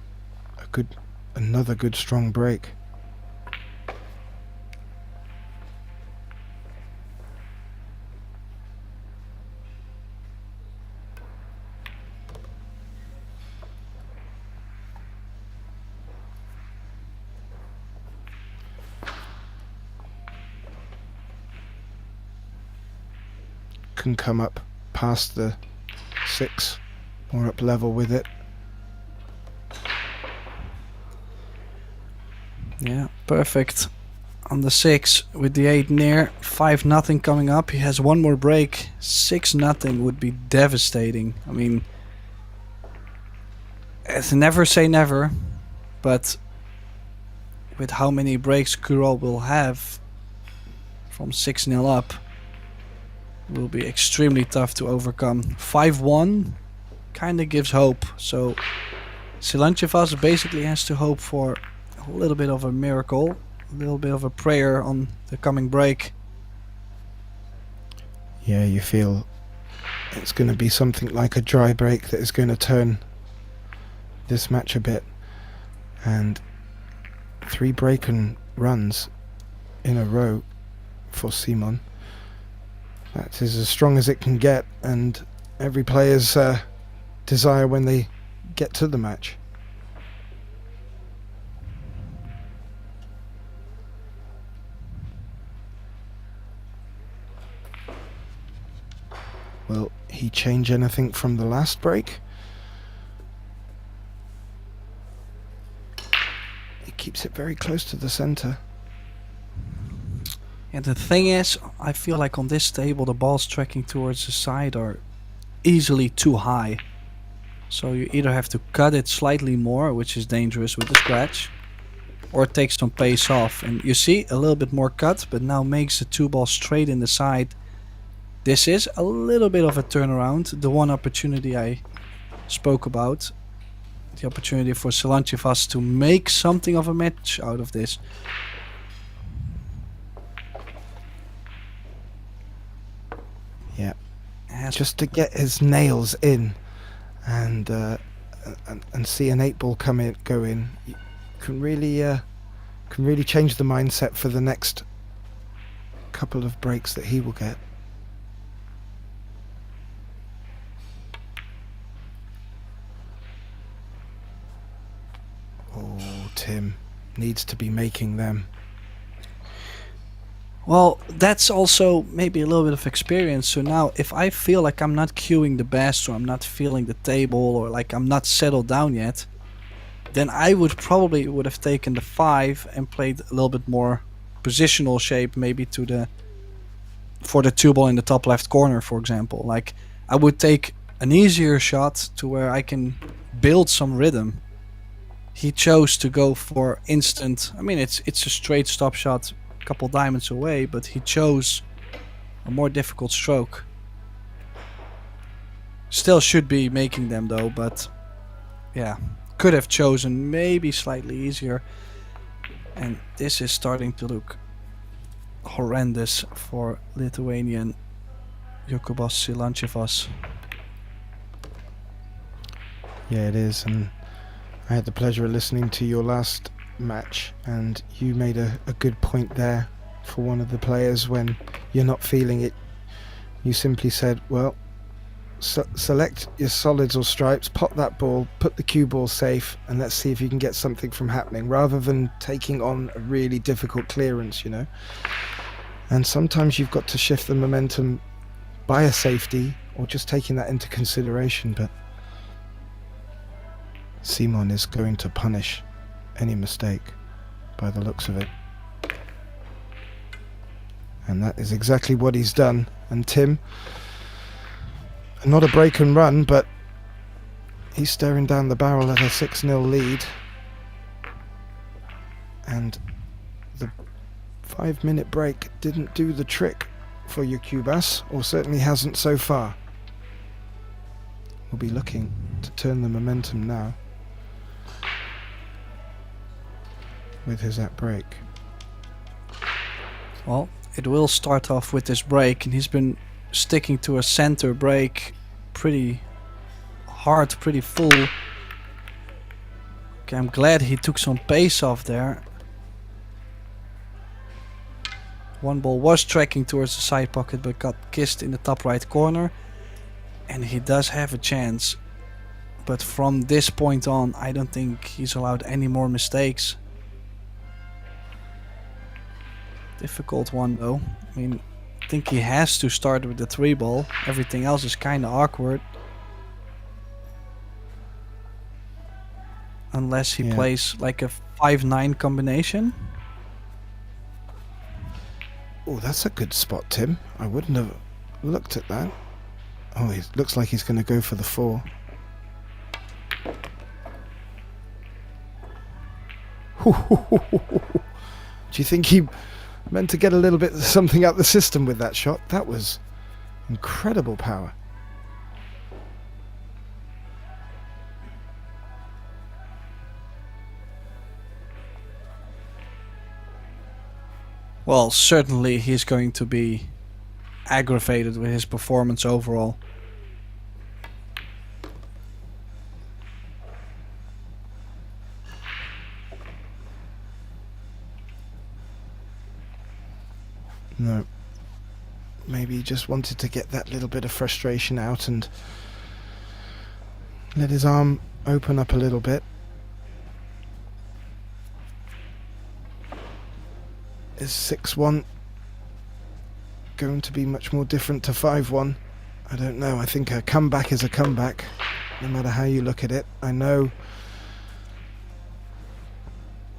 another good strong break. Can come up past the 6 or up level with it. Yeah, perfect. On the 6 with the 8 near, 5-0 coming up. He has one more break. 6-0 would be devastating. I mean, it's never say never, but with how many breaks Kuro will have from 6-0 up, will be extremely tough to overcome. 5-1 kind of gives hope, so Silanchevas basically has to hope for a little bit of a miracle, a little bit of a prayer on the coming break. Yeah, you feel it's going to be something like a dry break that is going to turn this match a bit. And 3 break and runs in a row for Simon. That is as strong as it can get, and every player's desire when they get to the match. Will he change anything from the last break? He keeps it very close to the center. And the thing is, I feel like on this table the balls tracking towards the side are easily too high. So you either have to cut it slightly more, which is dangerous with the scratch, or take some pace off. And you see a little bit more cut, but now makes the 2 balls straight in the side. This is a little bit of a turnaround. The one opportunity I spoke about. The opportunity for Silanchevas to make something of a match out of this. Yeah, just to get his nails in and see an 8 ball go in, you can really change the mindset for the next couple of breaks that he will get. Oh, Tim needs to be making them. Well, that's also maybe a little bit of experience. So now if I feel like I'm not cueing the best, or I'm not feeling the table, or like I'm not settled down yet, then I would have taken the 5 and played a little bit more positional shape, maybe for the 2 ball in the top left corner, for example. Like I would take an easier shot to where I can build some rhythm. He chose to go for instant. I mean, it's a straight stop shot, couple diamonds away, but he chose a more difficult stroke. Still should be making them though, but yeah, could have chosen maybe slightly easier. And this is starting to look horrendous for Lithuanian Jokubas Silanchevas. Yeah, it is, and I had the pleasure of listening to your last match, and you made a good point there for one of the players. When you're not feeling it, you simply said, well, select your solids or stripes, pop that ball, put the cue ball safe, and let's see if you can get something from happening, rather than taking on a really difficult clearance, you know. And sometimes you've got to shift the momentum by a safety, or just taking that into consideration. But Simon is going to punish any mistake by the looks of it, and that is exactly what he's done. And Tim, not a break and run, but he's staring down the barrel at a 6-0 lead, and the 5-minute break didn't do the trick for Jokubas, or certainly hasn't so far. We'll be looking to turn the momentum now with his at break. Well, it will start off with this break, and he's been sticking to a center break pretty hard, pretty full. Okay, I'm glad he took some pace off there. 1 ball was tracking towards the side pocket, but got kissed in the top right corner, and he does have a chance. But from this point on, I don't think he's allowed any more mistakes. Difficult one though. I mean, I think he has to start with the 3 ball. Everything else is kind of awkward. Unless he plays like a 5-9 combination. Oh, that's a good spot, Tim. I wouldn't have looked at that. Oh, it looks like he's going to go for the 4. Do you think he meant to get a little bit something out the system with that shot? That was incredible power. Well, certainly he's going to be aggravated with his performance overall. No. Maybe he just wanted to get that little bit of frustration out and let his arm open up a little bit. Is 6-1 going to be much more different to 5-1? I don't know. I think a comeback is a comeback, no matter how you look at it. I know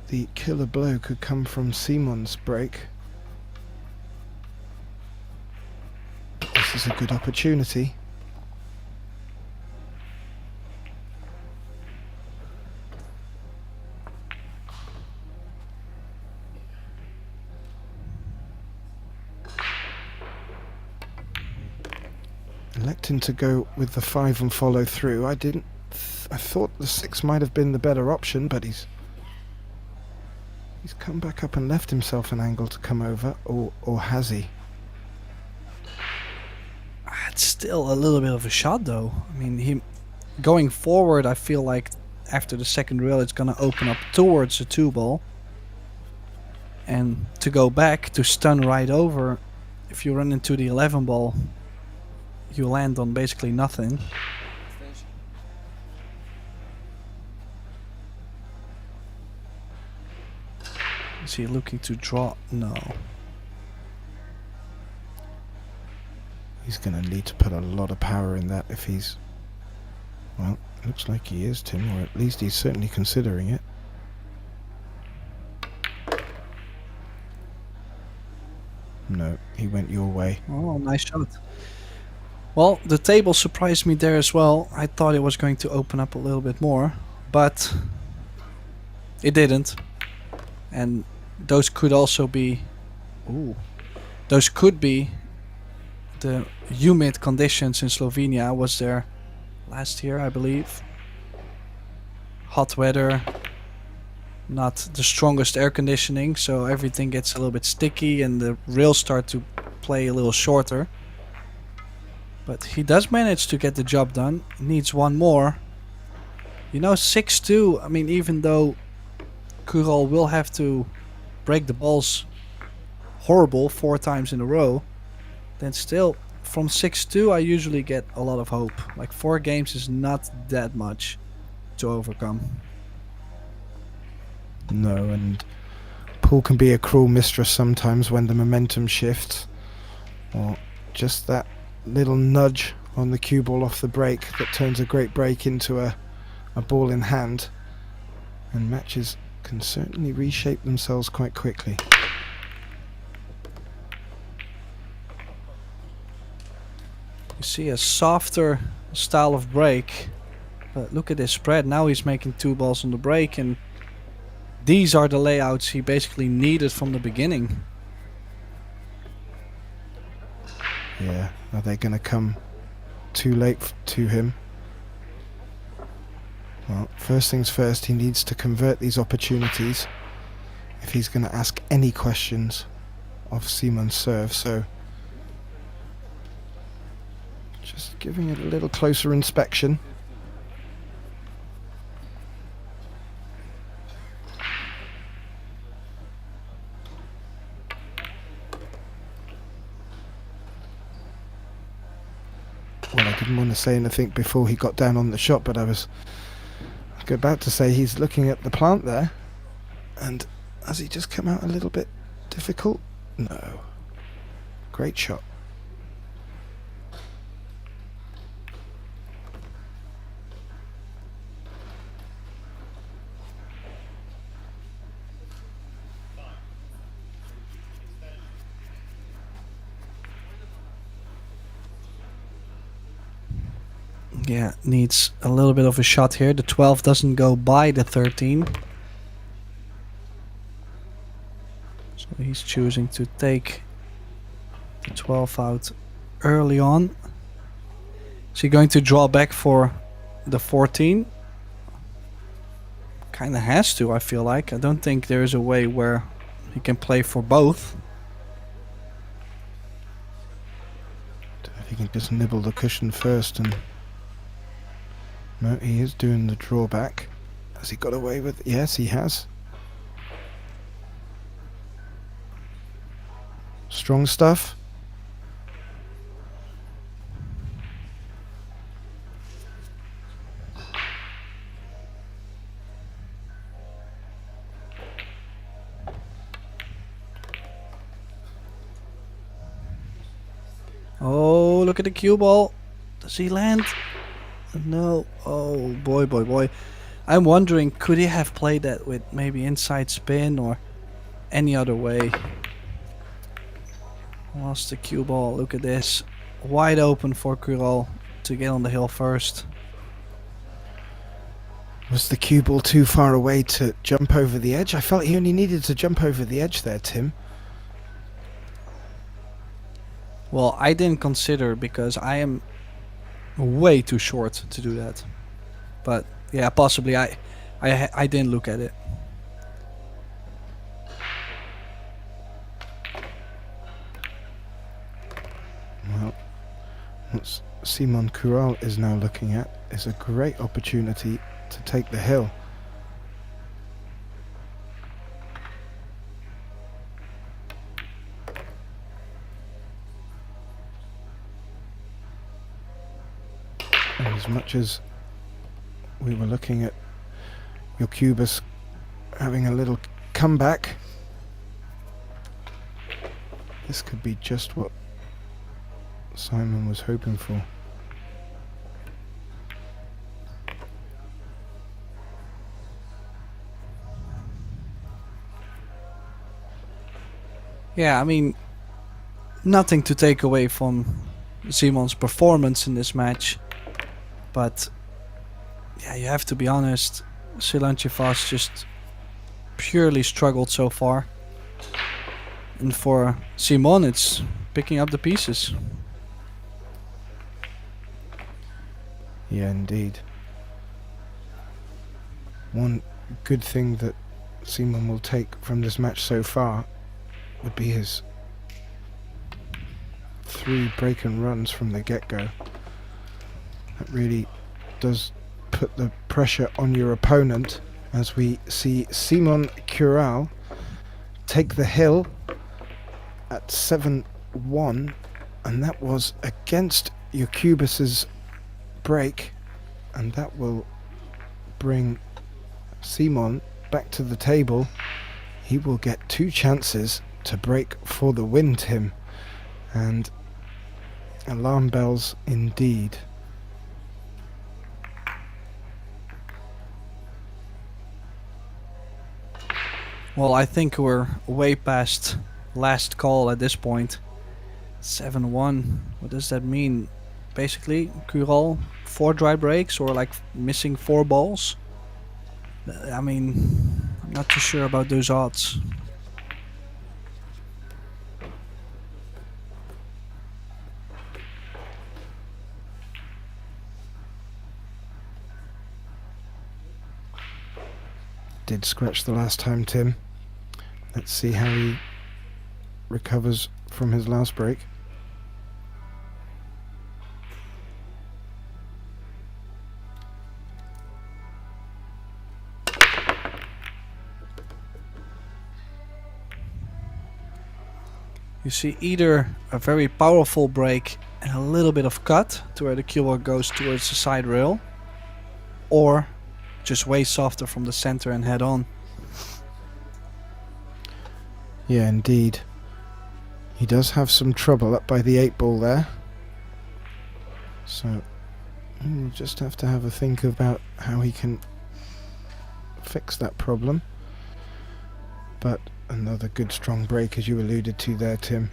the killer blow could come from Simon's break. This is a good opportunity. Electing to go with the 5 and follow through. I thought the 6 might have been the better option, but he's come back up and left himself an angle to come over, or has he? It's still a little bit of a shot though. I mean, going forward, I feel like after the second rail it's gonna open up towards the 2-ball. And to go back to stun right over, if you run into the 11-ball, you land on basically nothing. Is he looking to draw? No. He's going to need to put a lot of power in that if he's... Well, looks like he is, Tim, or at least he's certainly considering it. No, he went your way. Oh, nice shot. Well, the table surprised me there as well. I thought it was going to open up a little bit more, but it didn't. And those could also be... Ooh. Those could be the humid conditions in Slovenia. I was there last year, I believe. Hot weather, not the strongest air conditioning, so everything gets a little bit sticky and the rails start to play a little shorter. But he does manage to get the job done. Needs one more. You know, 6-2, I mean, even though Kural will have to break the balls horrible 4 times in a row, then still, from 6-2 I usually get a lot of hope. Like 4 games is not that much to overcome. No, and pool can be a cruel mistress sometimes when the momentum shifts. Or just that little nudge on the cue ball off the break that turns a great break into a ball in hand. And matches can certainly reshape themselves quite quickly. You see a softer style of break, but look at his spread. Now he's making 2 balls on the break, and these are the layouts he basically needed from the beginning. Yeah, are they going to come too late to him? Well, first things first, he needs to convert these opportunities if he's going to ask any questions of Simon's serve, so just giving it a little closer inspection. Well, I didn't want to say anything before he got down on the shot, but I was about to say he's looking at the plant there, and has he just come out a little bit difficult? No. Great shot. Yeah, needs a little bit of a shot here. The 12 doesn't go by the 13. He's choosing to take the 12 out early on. Is he going to draw back for the 14? Kinda has to, I feel like. I don't think there is a way where he can play for both. If he can just nibble the cushion first, and no, he is doing the drawback. Has he got away with it? Yes, he has. Strong stuff. Oh, look at the cue ball. Does he land? No. Oh, boy, boy, boy. I'm wondering, could he have played that with maybe inside spin or any other way? Lost the cue ball. Look at this. Wide open for Kurol to get on the hill first. Was the cue ball too far away to jump over the edge? I felt he only needed to jump over the edge there, Tim. Well, I didn't consider because I am way too short to do that. But yeah, possibly I didn't look at it. Well, what Simon Kurol is now looking at is a great opportunity to take the hill. And as much as we were looking at Jokubas having a little comeback, this could be just what Simon was hoping for. Yeah, I mean, nothing to take away from Simon's performance in this match. But yeah, you have to be honest, Silanchevas just purely struggled so far. And for Simon, it's picking up the pieces. Yeah, indeed. One good thing that Simon will take from this match so far would be his 3 break and runs from the get-go. That really does put the pressure on your opponent, as we see Simon Kurol take the hill at 7-1, and that was against Jokubas's break, and that will bring Simon back to the table. He will get 2 chances to break for the win, Tim, and alarm bells indeed. Well, I think we're way past last call at this point. 7-1. What does that mean? Basically, Kurol 4 dry breaks or like missing 4 balls. I mean, I'm not too sure about those odds. Did scratch the last time, Tim. Let's see how he recovers from his last break. You see either a very powerful break and a little bit of cut to where the cue ball goes towards the side rail, or just way softer from the center and head on. Yeah, indeed. He does have some trouble up by the 8 ball there. So we'll just have to have a think about how he can fix that problem. But another good strong break, as you alluded to there, Tim.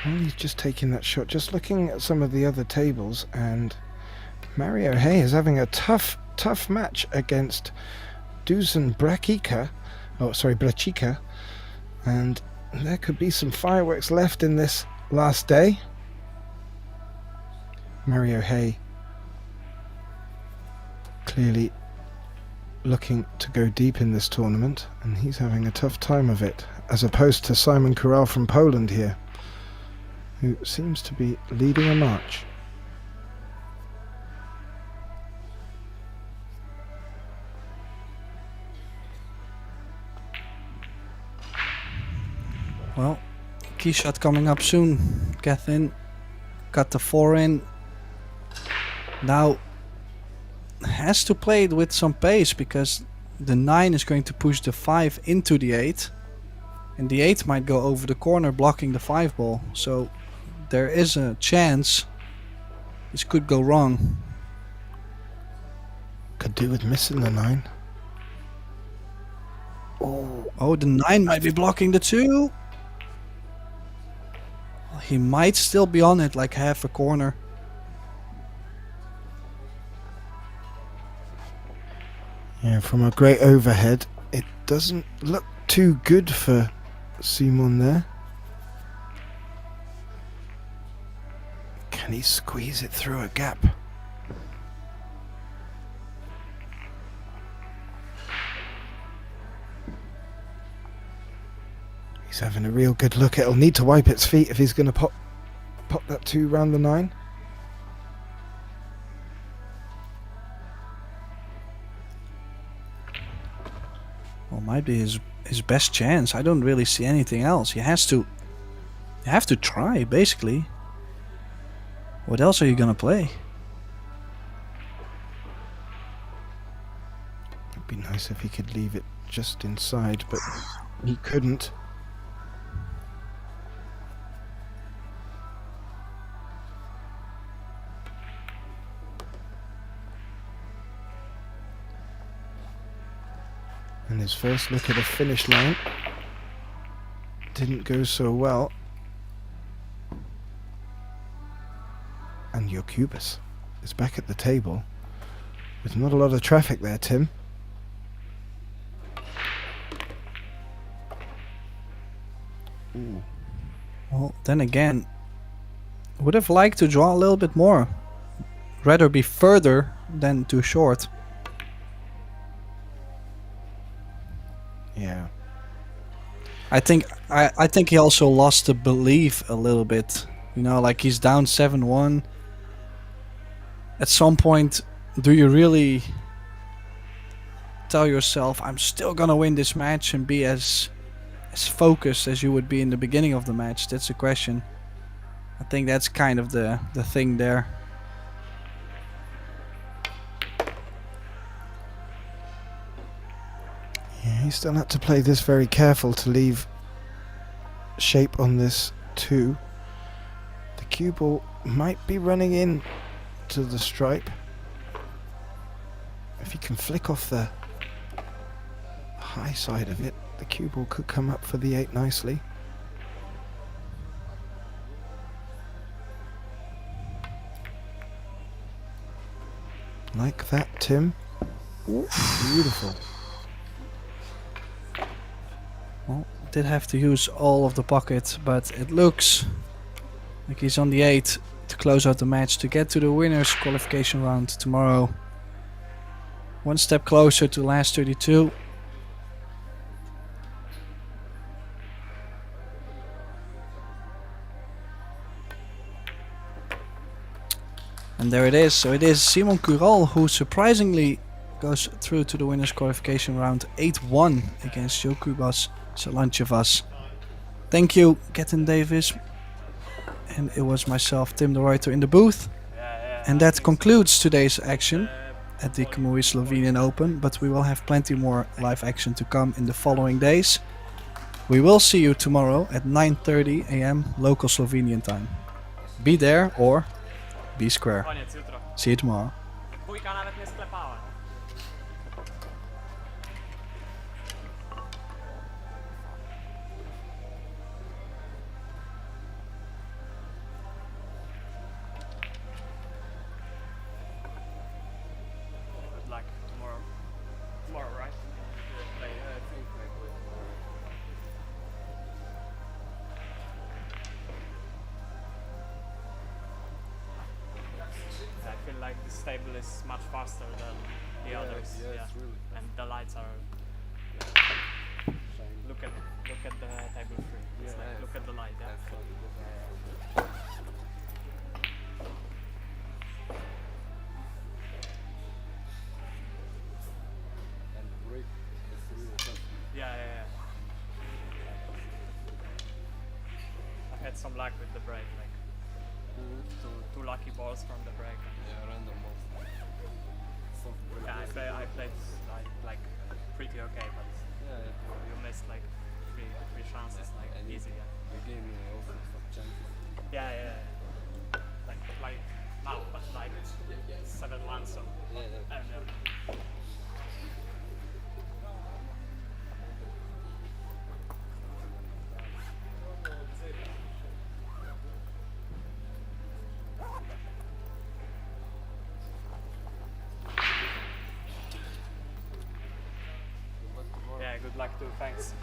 Well, he's just taking that shot. Just looking at some of the other tables, and Mario Hay is having a tough tough match against Dusan Brachika, and there could be some fireworks left in this last day. Mario Hay clearly looking to go deep in this tournament, and he's having a tough time of it, as opposed to Simon Corral from Poland here, who seems to be leading a march. Well, key shot coming up soon. Get in, got the 4 in. Now has to play it with some pace, because the 9 is going to push the 5 into the 8, and the 8 might go over the corner blocking the 5 ball, so there is a chance this could go wrong. Could do with missing the 9. Oh, the 9 might be blocking the 2. He might still be on it, like half a corner. Yeah, from a great overhead, it doesn't look too good for Simon there. Can he squeeze it through a gap? He's having a real good look. It'll need to wipe its feet if he's going to pop that 2 round the 9. Well, might be his best chance. I don't really see anything else. He has to. You have to try, basically. What else are you gonna play? It'd be nice if he could leave it just inside, but he couldn't. And his first look at the finish line didn't go so well. And Jokubas is back at the table with not a lot of traffic there, Tim. Ooh. Well, then again, would have liked to draw a little bit more. Rather be further than too short. Yeah. I think he also lost the belief a little bit. You know, like he's down 7-1. At some point, do you really tell yourself, I'm still gonna win this match, and be as focused as you would be in the beginning of the match? That's the question. I think that's kind of the thing there. Yeah, he still had to play this very careful to leave shape on this 2. The cue ball might be running in to the stripe. If he can flick off the high side of it, the cue ball could come up for the 8 nicely. Like that, Tim. Ooh, beautiful. Well, did have to use all of the pocket, but it looks like he's on the 8 to close out the match, to get to the winners qualification round tomorrow. One step closer to last 32. And there it is. So it is Simon Corral who surprisingly goes through to the winners qualification round 8-1 against Jokubas Salanchevas. Thank you, Captain Davis. And it was myself, Tim de Ruyter, in the booth. And that concludes today's action at the Kamui Slovenian Open. But we will have plenty more live action to come in the following days. We will see you tomorrow at 9:30 AM local Slovenian time. Be there or be square. See you tomorrow. Dvojka nawet nie sklepała. Good luck. table is much faster than the others. Yeah, it's really fast. And the lights are. Shiny. Look at the table 3. It's Yeah, like, look at the light. Yeah. That's funny. And break is really tough. Yeah. I had some luck with the break, like two lucky balls from the break. Yeah, random balls. Soft break. Yeah, I played like pretty okay, but Yeah. you missed like three chances, like And easy. You gave me also some chances. Yeah. Like now, but like 7-1, so. Yeah. And, Good luck tomorrow. yeah, good luck too. Thanks.